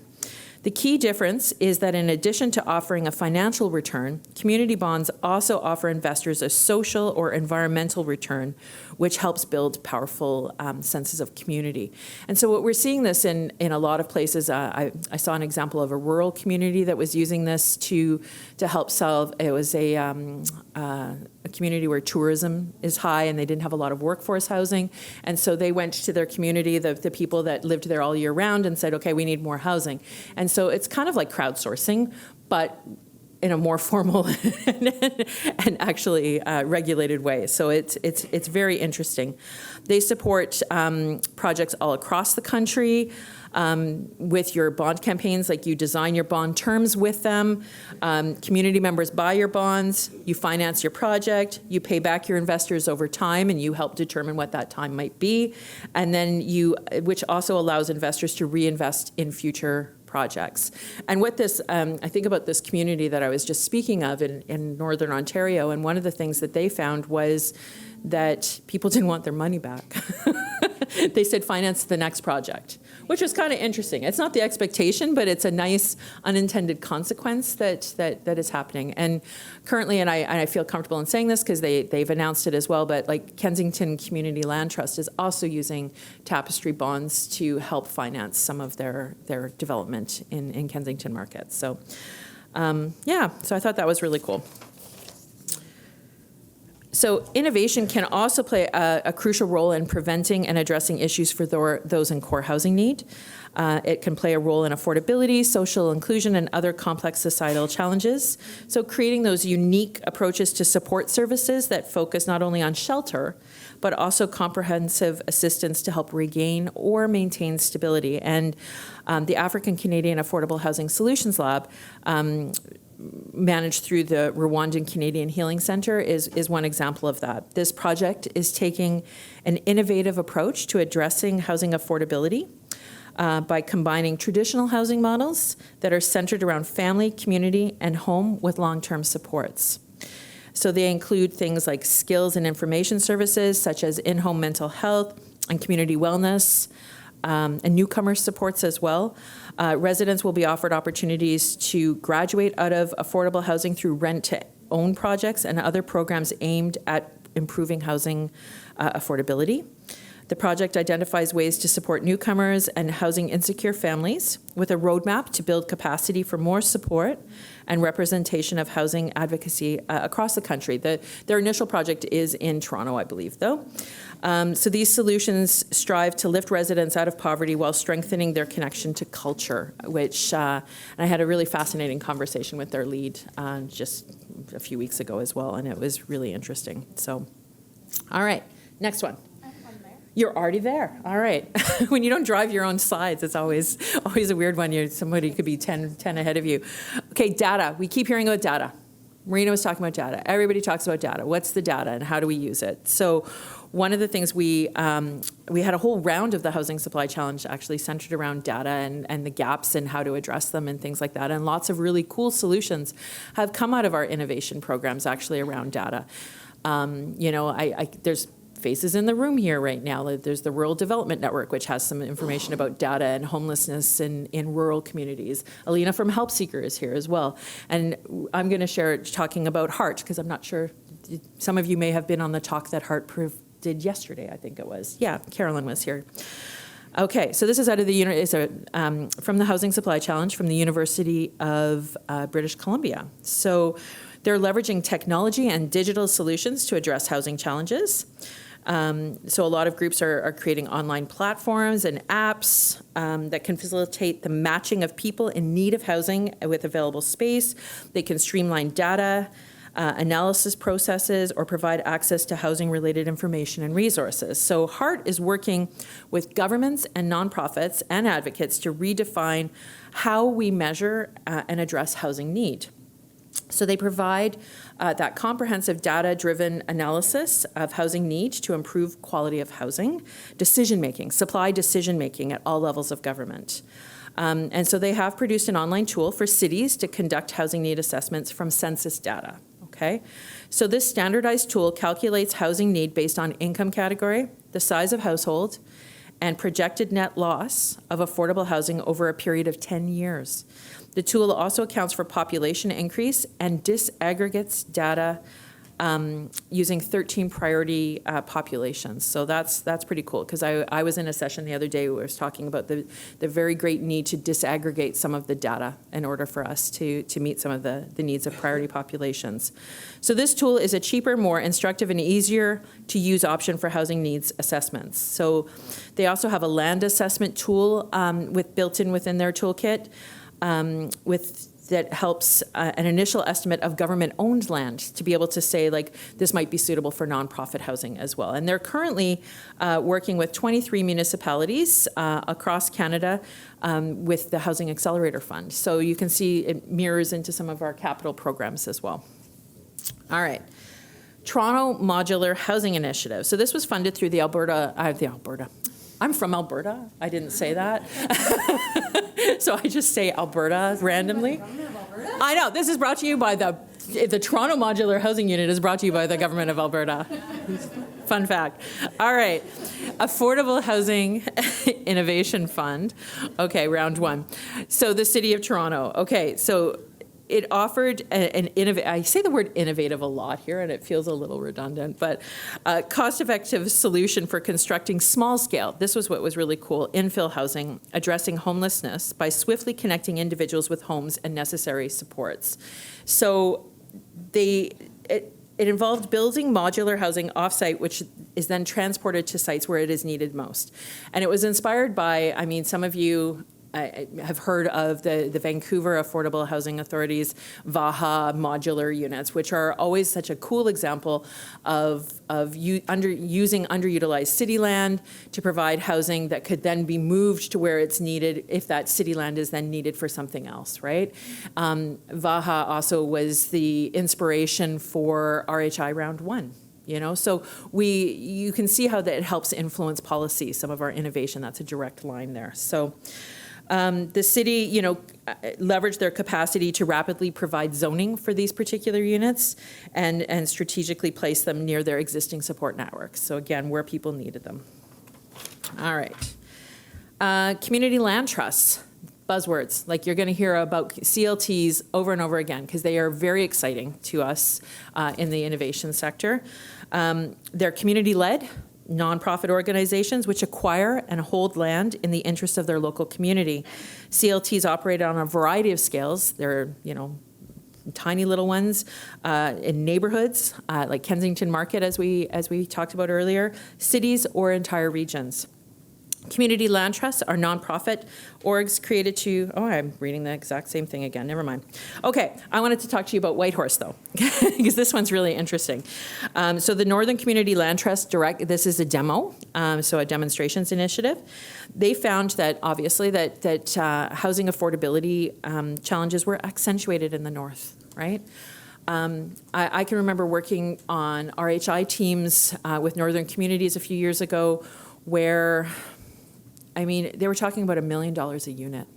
The key difference is that in addition to offering a financial return, community bonds also offer investors a social or environmental return, which helps build powerful senses of community. And so what we're seeing this in a lot of places, I saw an example of a rural community that was using this to help solve, it was a community where tourism is high and they didn't have a lot of workforce housing. And so they went to their community, the people that lived there all year round, and said, okay, we need more housing. And so it's kind of like crowdsourcing, but in a more formal and actually regulated way. So it's very interesting. They support projects all across the country with your bond campaigns, like you design your bond terms with them. Community members buy your bonds, you finance your project, you pay back your investors over time, and you help determine what that time might be. And then which also allows investors to reinvest in future projects. And what this, I think about this community that I was just speaking of in Northern Ontario, and one of the things that they found was that people didn't want their money back. They said finance the next project, which was kind of interesting. It's not the expectation, but it's a nice unintended consequence that is happening. And currently, and I feel comfortable in saying this because they've announced it as well, but like Kensington Community Land Trust is also using Tapestry bonds to help finance some of their development in Kensington markets. So so I thought that was really cool. So innovation can also play a crucial role in preventing and addressing issues for those in core housing need. It can play a role in affordability, social inclusion, and other complex societal challenges. So creating those unique approaches to support services that focus not only on shelter, but also comprehensive assistance to help regain or maintain stability. And the African Canadian Affordable Housing Solutions Lab, managed through the Rwandan Canadian Healing Centre, is one example of that. This project is taking an innovative approach to addressing housing affordability by combining traditional housing models that are centered around family, community, and home with long-term supports. So they include things like skills and information services, such as in-home mental health and community wellness, and newcomer supports as well. Residents will be offered opportunities to graduate out of affordable housing through rent-to-own projects and other programs aimed at improving housing affordability. The project identifies ways to support newcomers and housing insecure families with a roadmap to build capacity for more support and representation of housing advocacy across the country. Their initial project is in Toronto, I believe, though. So these solutions strive to lift residents out of poverty while strengthening their connection to culture, which and I had a really fascinating conversation with their lead just a few weeks ago as well, and it was really interesting. So, all right, next one. You're already there. All right. When you don't drive your own slides, it's always a weird one. Somebody could be 10 ahead of you. Okay, data. We keep hearing about data. Marina was talking about data. Everybody talks about data. What's the data and how do we use it? So one of the things we had a whole round of the Housing Supply Challenge actually centered around data and the gaps and how to address them and things like that. And lots of really cool solutions have come out of our innovation programs actually around data. There's faces in the room here right now. There's the Rural Development Network, which has some information about data and homelessness in rural communities. Alina from Help Seeker is here as well. And I'm going to share talking about HEART, because I'm not sure, some of you may have been on the talk that HEART did yesterday, I think it was. Yeah, Carolyn was here. Okay, so this is out of the from the Housing Supply Challenge from the University of British Columbia. So they're leveraging technology and digital solutions to address housing challenges. So a lot of groups are creating online platforms and apps that can facilitate the matching of people in need of housing with available space. They can streamline data analysis processes or provide access to housing-related information and resources. So HEART is working with governments and nonprofits and advocates to redefine how we measure and address housing need. So they provide that comprehensive data-driven analysis of housing need to improve quality of housing, decision-making, supply decision-making at all levels of government. And so they have produced an online tool for cities to conduct housing need assessments from census data. Okay, so this standardized tool calculates housing need based on income category, the size of household, and projected net loss of affordable housing over a period of 10 years. The tool also accounts for population increase and disaggregates data using 13 priority populations. So that's pretty cool, because I was in a session the other day where I was talking about the very great need to disaggregate some of the data in order for us to meet some of the needs of priority populations. So this tool is a cheaper, more instructive, and easier to use option for housing needs assessments. So they also have a land assessment tool built in within their toolkit that helps an initial estimate of government-owned land to be able to say, like, this might be suitable for nonprofit housing as well. And they're currently working with 23 municipalities across Canada with the Housing Accelerator Fund. So you can see it mirrors into some of our capital programs as well. All right. Toronto Modular Housing Initiative. So this was funded through the Alberta. I'm from Alberta. I didn't say that. So I just say Alberta randomly. I know. This is brought to you by the Toronto Modular Housing Unit is brought to you by the Government of Alberta. Fun fact. All right. Affordable Housing Innovation Fund. Okay, round one. So the City of Toronto. Okay, so it offered an innovative, I say the word innovative a lot here and it feels a little redundant, but a cost-effective solution for constructing small-scale, this was what was really cool, infill housing, addressing homelessness by swiftly connecting individuals with homes and necessary supports. So it involved building modular housing offsite, which is then transported to sites where it is needed most. And it was inspired by, I mean, some of you I have heard of the Vancouver Affordable Housing Authority's VAHA modular units, which are always such a cool example of using underutilized city land to provide housing that could then be moved to where it's needed if that city land is then needed for something else, right? VAHA also was the inspiration for RHI Round 1. You know, so you can see how that it helps influence policy, some of our innovation. That's a direct line there. So the city, leveraged their capacity to rapidly provide zoning for these particular units and strategically place them near their existing support networks. So again, where people needed them. All right. Community land trusts. Buzzwords, like you're going to hear about CLTs over and over again because they are very exciting to us in the innovation sector. They're community-led nonprofit organizations which acquire and hold land in the interest of their local community. CLTs operate on a variety of scales. They're, tiny little ones in neighborhoods like Kensington Market, as we talked about earlier, cities or entire regions. Community land trusts are nonprofit orgs created to, I'm reading the exact same thing again, never mind. Okay, I wanted to talk to you about Whitehorse though, because this one's really interesting. So the Northern Community Land Trust this is a demo, so a demonstrations initiative. They found that obviously that housing affordability challenges were accentuated in the north, right? I can remember working on RHI teams with Northern Communities a few years ago where they were talking about $1 million a unit.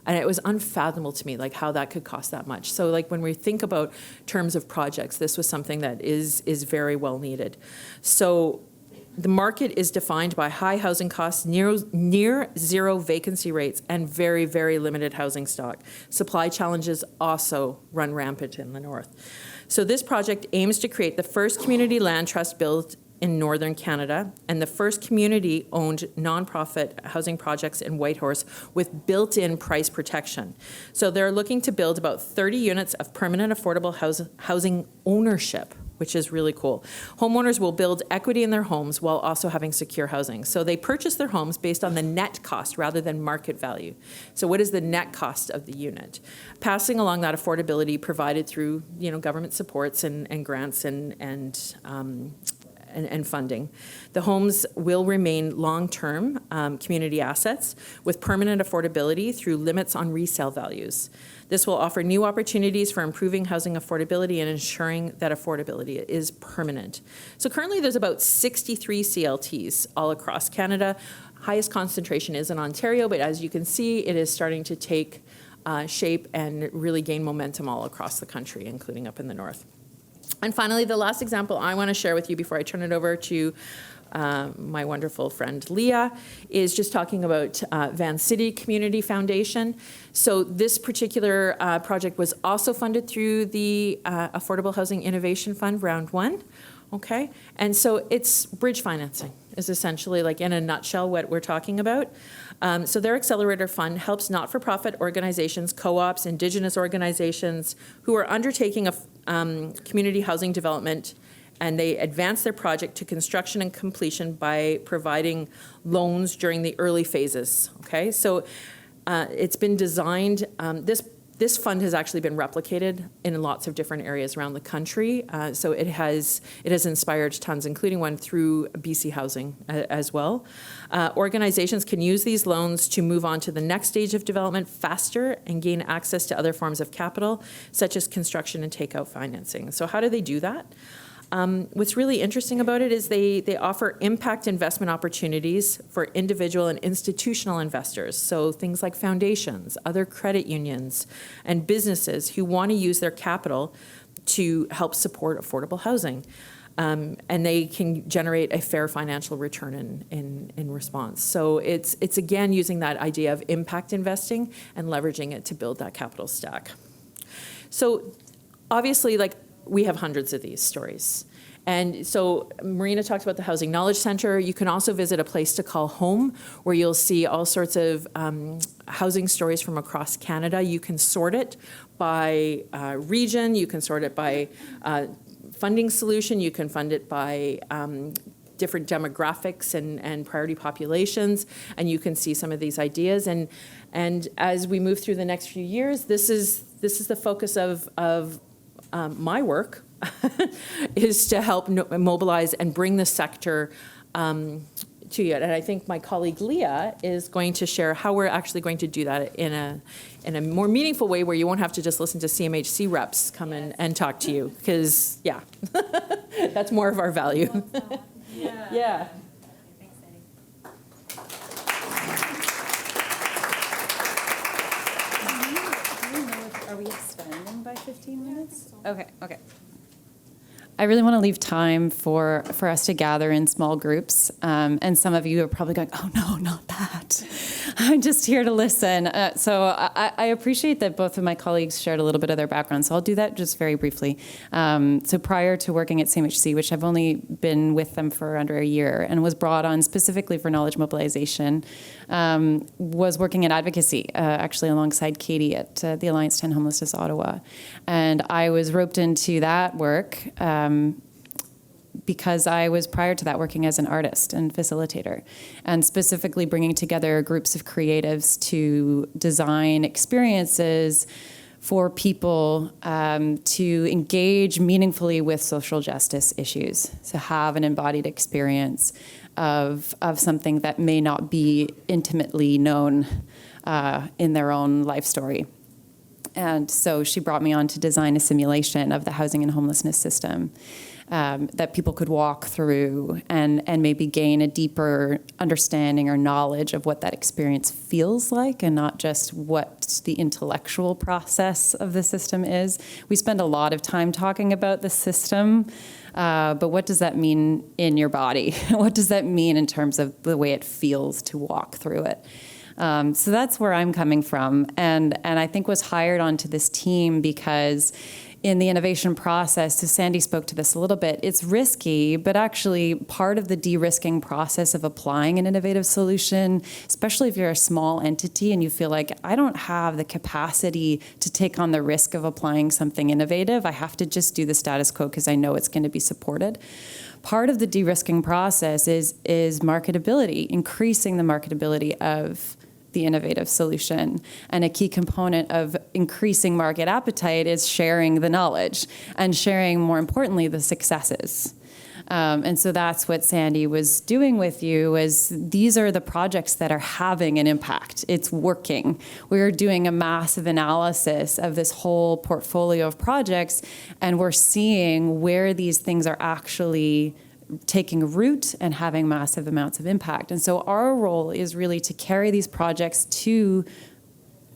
And it was unfathomable to me, like how that could cost that much. So like when we think about terms of projects, this was something that is very well needed. So The market is defined by high housing costs, near zero vacancy rates, and very, very limited housing stock. Supply challenges also run rampant in the north. So this project aims to create the first community land trust built in northern Canada and the first community-owned nonprofit housing projects in Whitehorse with built-in price protection. So they're looking to build about 30 units of permanent affordable housing ownership, which is really cool. Homeowners will build equity in their homes while also having secure housing. So they purchase their homes based on the net cost rather than market value. So what is the net cost of the unit? Passing along that affordability provided through, government supports and grants and funding. The homes will remain long-term community assets with permanent affordability through limits on resale values. This will offer new opportunities for improving housing affordability and ensuring that affordability is permanent. So currently there's about 63 CLTs all across Canada. Highest concentration is in Ontario, but as you can see, it is starting to take shape and really gain momentum all across the country, including up in the north. And finally, the last example I want to share with you before I turn it over to my wonderful friend Leah is just talking about Van City Community Foundation. So this particular project was also funded through the Affordable Housing Innovation Fund, Round 1. Okay, and so it's bridge financing is essentially, like in a nutshell, what we're talking about. So their accelerator fund helps not-for-profit organizations, co-ops, Indigenous organizations who are undertaking a community housing development, and they advance their project to construction and completion by providing loans during the early phases. Okay, so it's been designed. This fund has actually been replicated in lots of different areas around the country. So it has inspired tons, including one through BC Housing as well. Organizations can use these loans to move on to the next stage of development faster and gain access to other forms of capital, such as construction and takeout financing. So how do they do that? What's really interesting about it is they offer impact investment opportunities for individual and institutional investors. So things like foundations, other credit unions, and businesses who want to use their capital to help support affordable housing. And they can generate a fair financial return in response. So it's again using that idea of impact investing and leveraging it to build that capital stack. So obviously, we have hundreds of these stories. And so Marina talked about the Housing Knowledge Center. You can also visit a place to call home where you'll see all sorts of housing stories from across Canada. You can sort it by region. You can sort it by funding solution. You can fund it by different demographics and priority populations. And you can see some of these ideas. And as we move through the next few years, this is the focus of my work is to help mobilize and bring the sector to you. And I think my colleague Leah is going to share how we're actually going to do that in a more meaningful way where you won't have to just listen to CMHC reps come in and talk to you, because, yeah, that's more of our value. Yeah. Are we extending by 15 minutes? Okay. I really want to leave time for us to gather in small groups. And some of you are probably going, oh, no, not that. I'm just here to listen. So I appreciate that both of my colleagues shared a little bit of their background. So I'll do that just very briefly. So prior to working at CMHC, which I've only been with them for under a year and was brought on specifically for knowledge mobilization, was working in advocacy, actually alongside Katie at the Alliance to End Homelessness Ottawa. And I was roped into that work because I was prior to that working as an artist and facilitator, and specifically bringing together groups of creatives to design experiences for people to engage meaningfully with social justice issues, to have an embodied experience of something that may not be intimately known in their own life story. And so she brought me on to design a simulation of the housing and homelessness system that people could walk through and maybe gain a deeper understanding or knowledge of what that experience feels like, and not just what the intellectual process of the system is. We spend a lot of time talking about the system, but what does that mean in your body? What does that mean in terms of the way it feels to walk through it? So that's where I'm coming from, and I think was hired onto this team because in the innovation process, so Sandy spoke to this a little bit, it's risky, but actually part of the de-risking process of applying an innovative solution, especially if you're a small entity and you feel like, I don't have the capacity to take on the risk of applying something innovative, I have to just do the status quo because I know it's going to be supported. Part of the de-risking process is marketability, increasing the marketability of the innovative solution. And a key component of increasing market appetite is sharing the knowledge and sharing, more importantly, the successes. And so that's what Sandy was doing with you, is these are the projects that are having an impact. It's working. We're doing a massive analysis of this whole portfolio of projects, and we're seeing where these things are actually taking root and having massive amounts of impact. And so our role is really to carry these projects to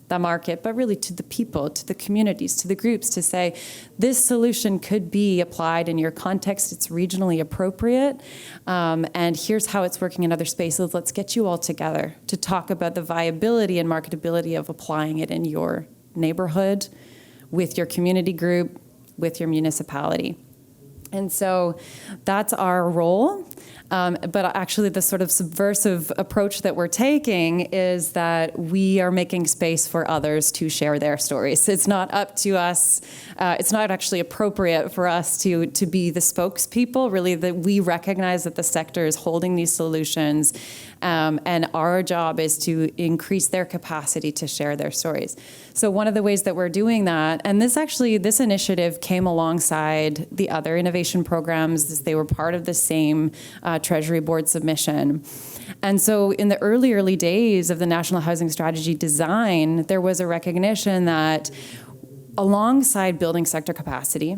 the market, but really to the people, to the communities, to the groups, to say, this solution could be applied in your context, it's regionally appropriate, and here's how it's working in other spaces. Let's get you all together to talk about the viability and marketability of applying it in your neighborhood, with your community group, with your municipality. And so that's our role. But actually the sort of subversive approach that we're taking is that we are making space for others to share their stories. It's not up to us. It's not actually appropriate for us to be the spokespeople. Really, that we recognize that the sector is holding these solutions, and our job is to increase their capacity to share their stories. So one of the ways that we're doing that, and this initiative came alongside the other innovation programs. They were part of the same Treasury Board submission. And so in the early days of the National Housing Strategy design, there was a recognition that alongside building sector capacity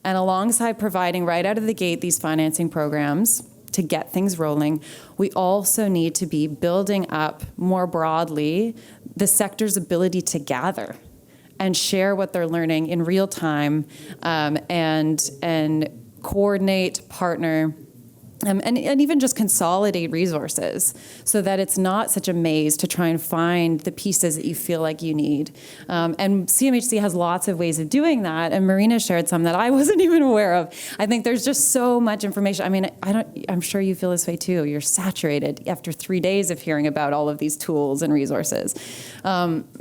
and alongside providing right out of the gate these financing programs to get things rolling, we also need to be building up more broadly the sector's ability to gather and share what they're learning in real time, and coordinate, partner, and even just consolidate resources so that it's not such a maze to try and find the pieces that you feel like you need. And CMHC has lots of ways of doing that, and Marina shared some that I wasn't even aware of. I think there's just so much information. I mean, I'm sure you feel this way too. You're saturated after 3 days of hearing about all of these tools and resources.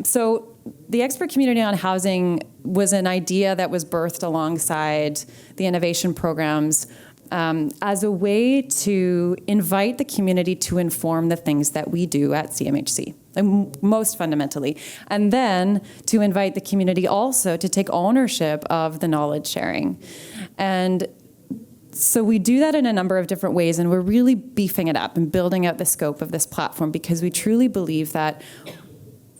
So the expert community on housing was an idea that was birthed alongside the innovation programs, as a way to invite the community to inform the things that we do at CMHC, and most fundamentally. And then to invite the community also to take ownership of the knowledge sharing. And so we do that in a number of different ways, and we're really beefing it up and building out the scope of this platform, because we truly believe that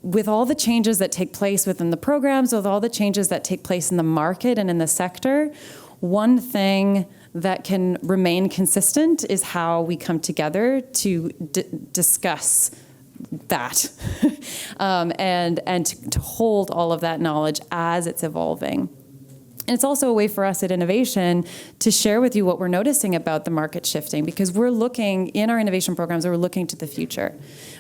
with all the changes that take place within the programs, with all the changes that take place in the market and in the sector, one thing that can remain consistent is how we come together to discuss that and to hold all of that knowledge as it's evolving. And it's also a way for us at Innovation to share with you what we're noticing about the market shifting, because we're looking in our innovation programs, we're looking to the future.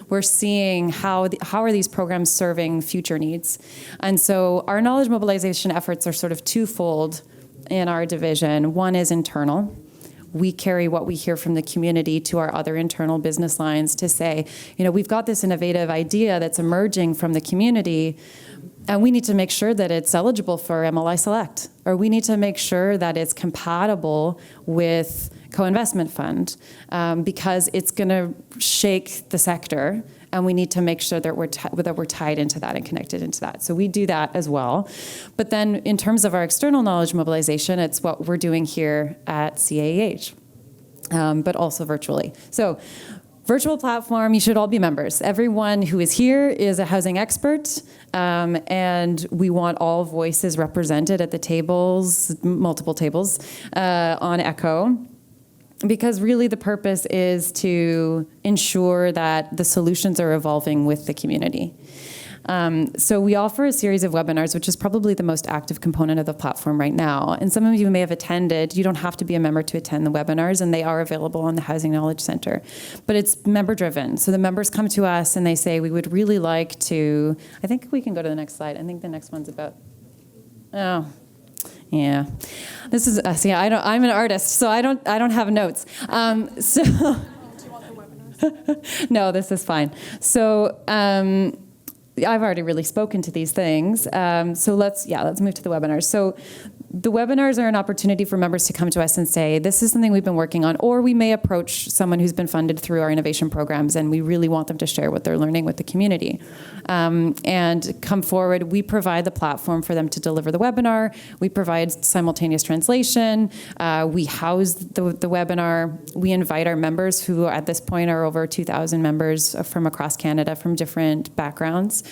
We're seeing how are these programs serving future needs. And so our knowledge mobilization efforts are sort of twofold in our division. One is internal. We carry what we hear from the community to our other internal business lines to say, we've got this innovative idea that's emerging from the community, and we need to make sure that it's eligible for MLI Select, or we need to make sure that it's compatible with co-investment fund, because it's going to shake the sector, and we need to make sure that we're tied into that and connected into that. So we do that as well. But then in terms of our external knowledge mobilization, it's what we're doing here at CAEH, but also virtually. So virtual platform, you should all be members. Everyone who is here is a housing expert, and we want all voices represented at the tables, multiple tables, on Echo. Because really the purpose is to ensure that the solutions are evolving with the community. So we offer a series of webinars, which is probably the most active component of the platform right now. And some of you may have attended. You don't have to be a member to attend the webinars, and they are available on the Housing Knowledge Center. But it's member-driven. So the members come to us and they say, we would really like to, I think we can go to the next slide. I think the next one's about, oh, yeah. This is, see, I'm an artist, so I don't have notes. So, Do you want the webinars? no, this is fine. So, I've already really spoken to these things. So let's move to the webinars. So the webinars are an opportunity for members to come to us and say, this is something we've been working on, or we may approach someone who's been funded through our innovation programs, and we really want them to share what they're learning with the community. And come forward. We provide the platform for them to deliver the webinar. We provide simultaneous translation. We house the webinar. We invite our members, who at this point are over 2,000 members from across Canada from different backgrounds.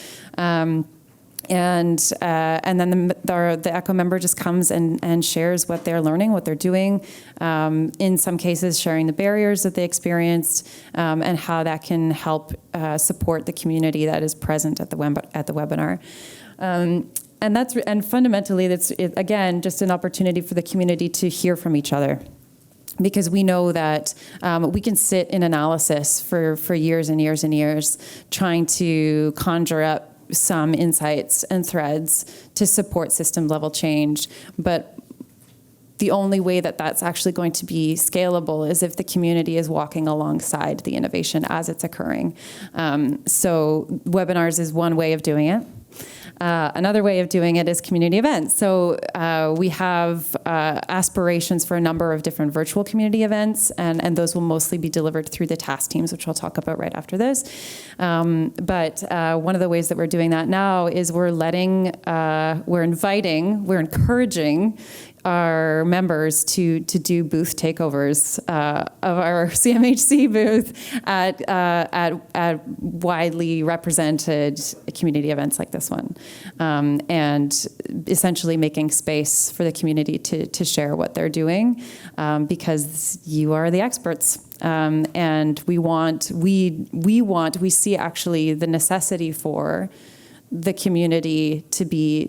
And then the ECHO member just comes and shares what they're learning, what they're doing, in some cases sharing the barriers that they experienced, and how that can help support the community that is present at the webinar. And fundamentally, that's again just an opportunity for the community to hear from each other. Because we know that we can sit in analysis for years and years and years trying to conjure up some insights and threads to support system level change. But the only way that that's actually going to be scalable is if the community is walking alongside the innovation as it's occurring. So webinars is one way of doing it. Another way of doing it is community events. So we have aspirations for a number of different virtual community events, and those will mostly be delivered through the task teams, which I'll talk about right after this. But one of the ways that we're doing that now is we're encouraging our members to do booth takeovers of our CMHC booth at widely represented community events like this one, and essentially making space for the community to share what they're doing, because you are the experts. And we see actually the necessity for the community to be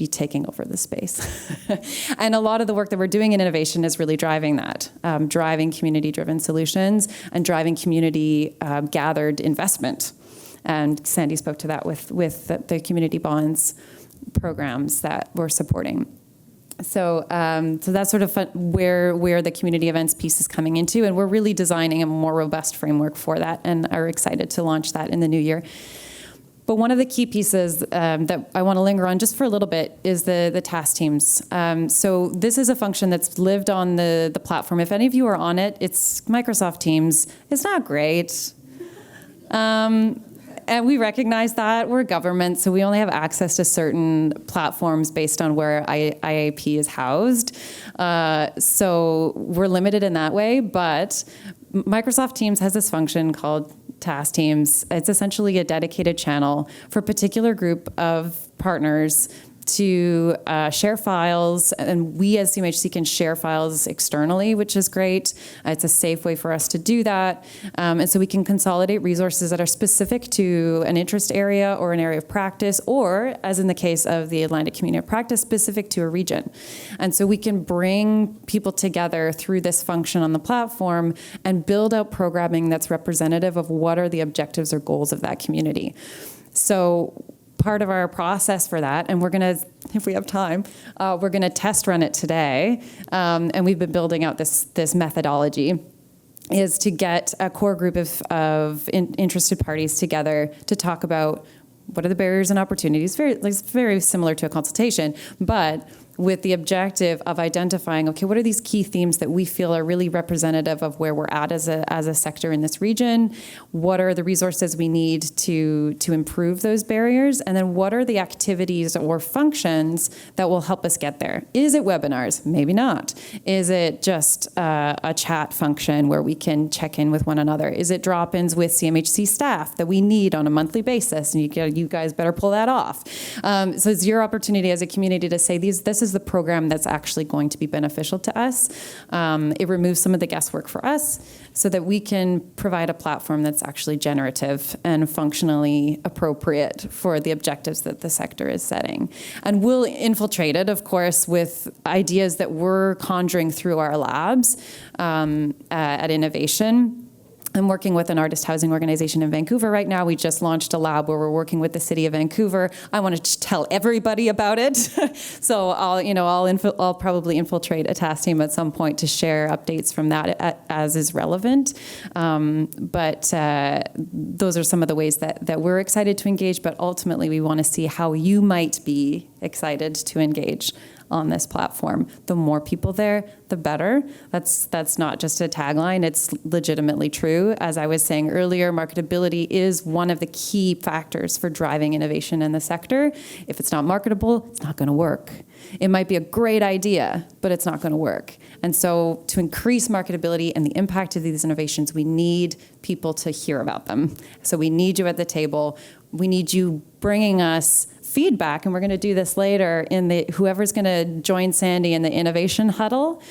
taking over the space. And a lot of the work that we're doing in innovation is really driving that, driving community-driven solutions and driving community gathered investment. And Sandy spoke to that with the community bonds programs that we're supporting. So that's sort of where the community events piece is coming into, and we're really designing a more robust framework for that, and are excited to launch that in the new year. But one of the key pieces that I want to linger on just for a little bit is the task teams. So this is a function that's lived on the platform. If any of you are on it, it's Microsoft Teams. It's not great. And we recognize that. We're a government, so we only have access to certain platforms based on where IAP is housed. So we're limited in that way, but Microsoft Teams has this function called task teams. It's essentially a dedicated channel for a particular group of partners to share files, and we as CMHC can share files externally, which is great. It's a safe way for us to do that. And so we can consolidate resources that are specific to an interest area or an area of practice, or, as in the case of the Atlantic Community of Practice, specific to a region. And so we can bring people together through this function on the platform and build out programming that's representative of what are the objectives or goals of that community. So part of our process for that, and we're going to, if we have time, we're going to test run it today, and we've been building out this methodology, is to get a core group of interested parties together to talk about what are the barriers and opportunities, very similar to a consultation, but with the objective of identifying, okay, what are these key themes that we feel are really representative of where we're at as a sector in this region? What are the resources we need to improve those barriers? And then what are the activities or functions that will help us get there? Is it webinars? Maybe not. Is it just a chat function where we can check in with one another? Is it drop-ins with CMHC staff that we need on a monthly basis? And you guys better pull that off. So it's your opportunity as a community to say, this this is the program that's actually going to be beneficial to us. It removes some of the guesswork for us so that we can provide a platform that's actually generative and functionally appropriate for the objectives that the sector is setting. And we'll infiltrate it, of course, with ideas that we're conjuring through our labs at Innovation. I'm working with an artist housing organization in Vancouver right now. We just launched a lab where we're working with the city of Vancouver. I wanted to tell everybody about it. So I'll probably infiltrate a task team at some point to share updates from that as is relevant. But those are some of the ways that we're excited to engage, but ultimately we want to see how you might be excited to engage on this platform. The more people there, the better. That's not just a tagline, it's legitimately true. As I was saying earlier, marketability is one of the key factors for driving innovation in the sector. If it's not marketable, it's not going to work. It might be a great idea, but it's not going to work. And so to increase marketability and the impact of these innovations, we need people to hear about them. So we need you at the table. We need you bringing us feedback, and we're going to do this later in the whoever's going to join Sandy in the innovation huddle.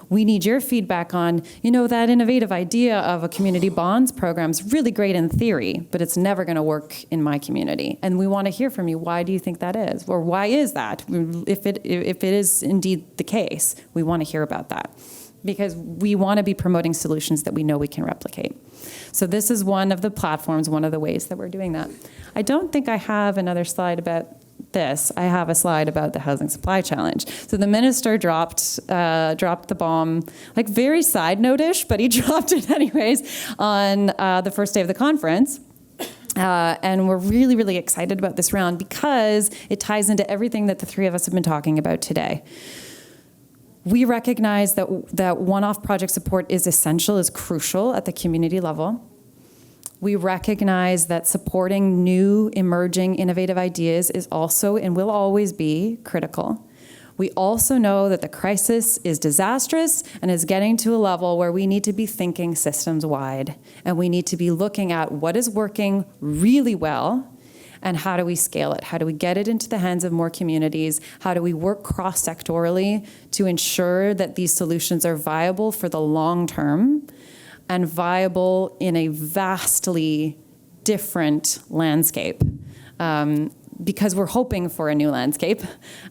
We need your feedback on, that innovative idea of a community bonds program is really great in theory, but it's never going to work in my community. And we want to hear from you. Why do you think that is? Or why is that? If it is indeed the case, we want to hear about that, because we want to be promoting solutions that we know we can replicate. So this is one of the platforms, one of the ways that we're doing that. I don't think I have another slide about this. I have a slide about the housing supply challenge. So the minister dropped the bomb, like very side note-ish, but he dropped it anyways on the first day of the conference. And we're really, really excited about this round because it ties into everything that the three of us have been talking about today. We recognize that one-off project support is essential, is crucial at the community level. We recognize that supporting new, emerging, innovative ideas is also and will always be critical. We also know that the crisis is disastrous and is getting to a level where we need to be thinking systems-wide, and we need to be looking at what is working really well and how do we scale it? How do we get it into the hands of more communities? How do we work cross-sectorally to ensure that these solutions are viable for the long term and viable in a vastly different landscape? Because we're hoping for a new landscape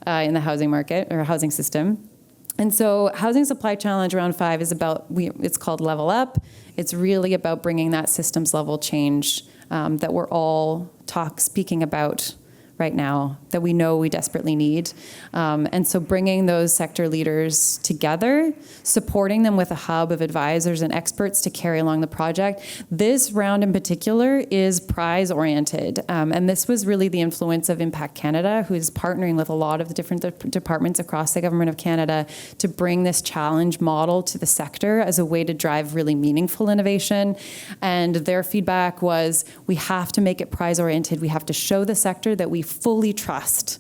in the housing market or housing system. And so Housing Supply Challenge Round 5 is about, it's called Level Up. It's really about bringing that systems level change that we're all speaking about right now, that we know we desperately need. And so bringing those sector leaders together, supporting them with a hub of advisors and experts to carry along the project. This round in particular is prize-oriented. And this was really the influence of Impact Canada, who is partnering with a lot of the different departments across the Government of Canada to bring this challenge model to the sector as a way to drive really meaningful innovation. And their feedback was, we have to make it prize-oriented. We have to show the sector that we fully trust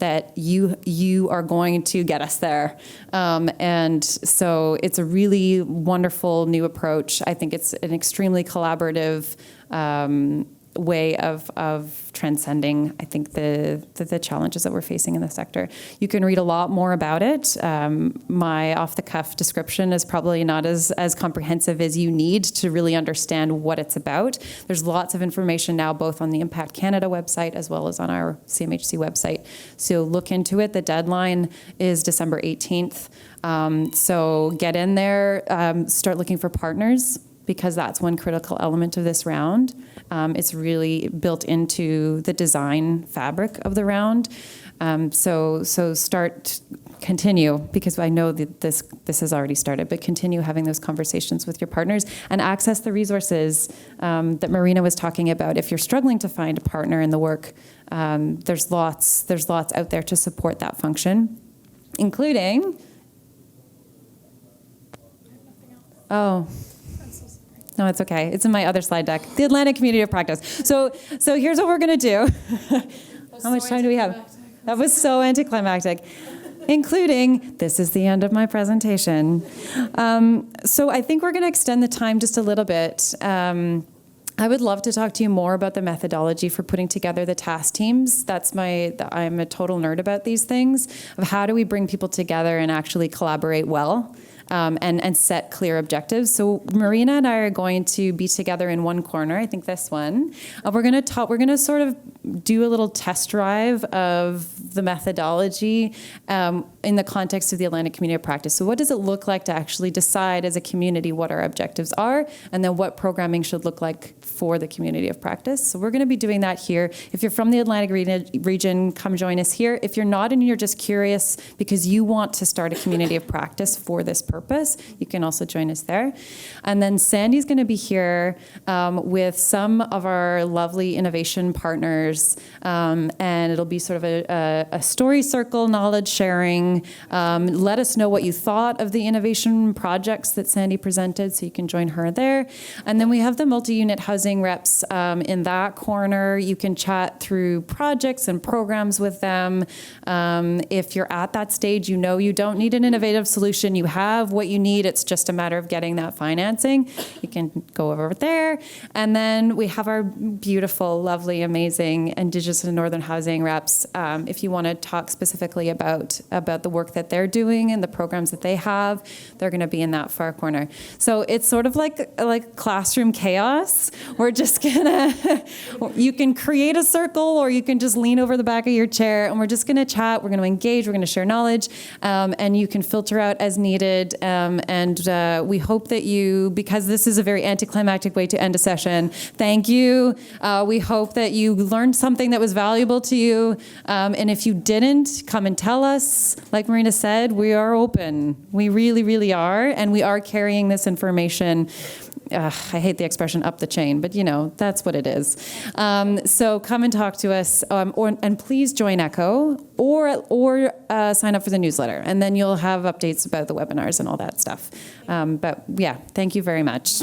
that you are going to get us there. And so it's a really wonderful new approach. I think it's an extremely collaborative way of transcending, I think, the challenges that we're facing in the sector. You can read a lot more about it. My off-the-cuff description is probably not as comprehensive as you need to really understand what it's about. There's lots of information now, both on the Impact Canada website as well as on our CMHC website. So look into it. The deadline is December 18th. So get in there, start looking for partners, because that's one critical element of this round. It's really built into the design fabric of the round. So continue, because I know that this has already started, but continue having those conversations with your partners and access the resources that Marina was talking about. If you're struggling to find a partner in the work, there's lots out there to support that function, including, no, it's okay. It's in my other slide deck. The Atlantic Community of Practice. So here's what we're going to do. How much time do we have? That was so anticlimactic. Including, this is the end of my presentation. So I think we're going to extend the time just a little bit. I would love to talk to you more about the methodology for putting together the task teams. I'm a total nerd about these things, of how do we bring people together and actually collaborate well. And set clear objectives. So Marina and I are going to be together in one corner, I think this one. We're going to sort of do a little test drive of the methodology in the context of the Atlantic Community of Practice. So what does it look like to actually decide as a community what our objectives are, and then what programming should look like for the community of practice. So we're going to be doing that here. If you're from the Atlantic region, come join us here. If you're not and you're just curious because you want to start a community of practice for this purpose, you can also join us there. And then Sandy's going to be here with some of our lovely innovation partners, and it'll be sort of a story circle, knowledge sharing. Let us know what you thought of the innovation projects that Sandy presented, so you can join her there. And then we have the multi-unit housing reps in that corner. You can chat through projects and programs with them. If you're at that stage, you know you don't need an innovative solution. You have what you need. It's just a matter of getting that financing. You can go over there. And then we have our beautiful, lovely, amazing Indigenous and Northern housing reps. If you want to talk specifically about the work that they're doing and the programs that they have, they're going to be in that far corner. So it's sort of like classroom chaos. We're just gonna, you can create a circle or you can just lean over the back of your chair, and we're just gonna chat, we're gonna engage, we're gonna share knowledge, and you can filter out as needed. And we hope that you, because this is a very anticlimactic way to end a session, thank you. We hope that you learned something that was valuable to you. And if you didn't, come and tell us. Like Marina said, we are open. We really, really are. And we are carrying this information, I hate the expression up the chain, but that's what it is. So come and talk to us, and please join ECHO or sign up for the newsletter, and then you'll have updates about the webinars and all that stuff. But yeah, thank you very much.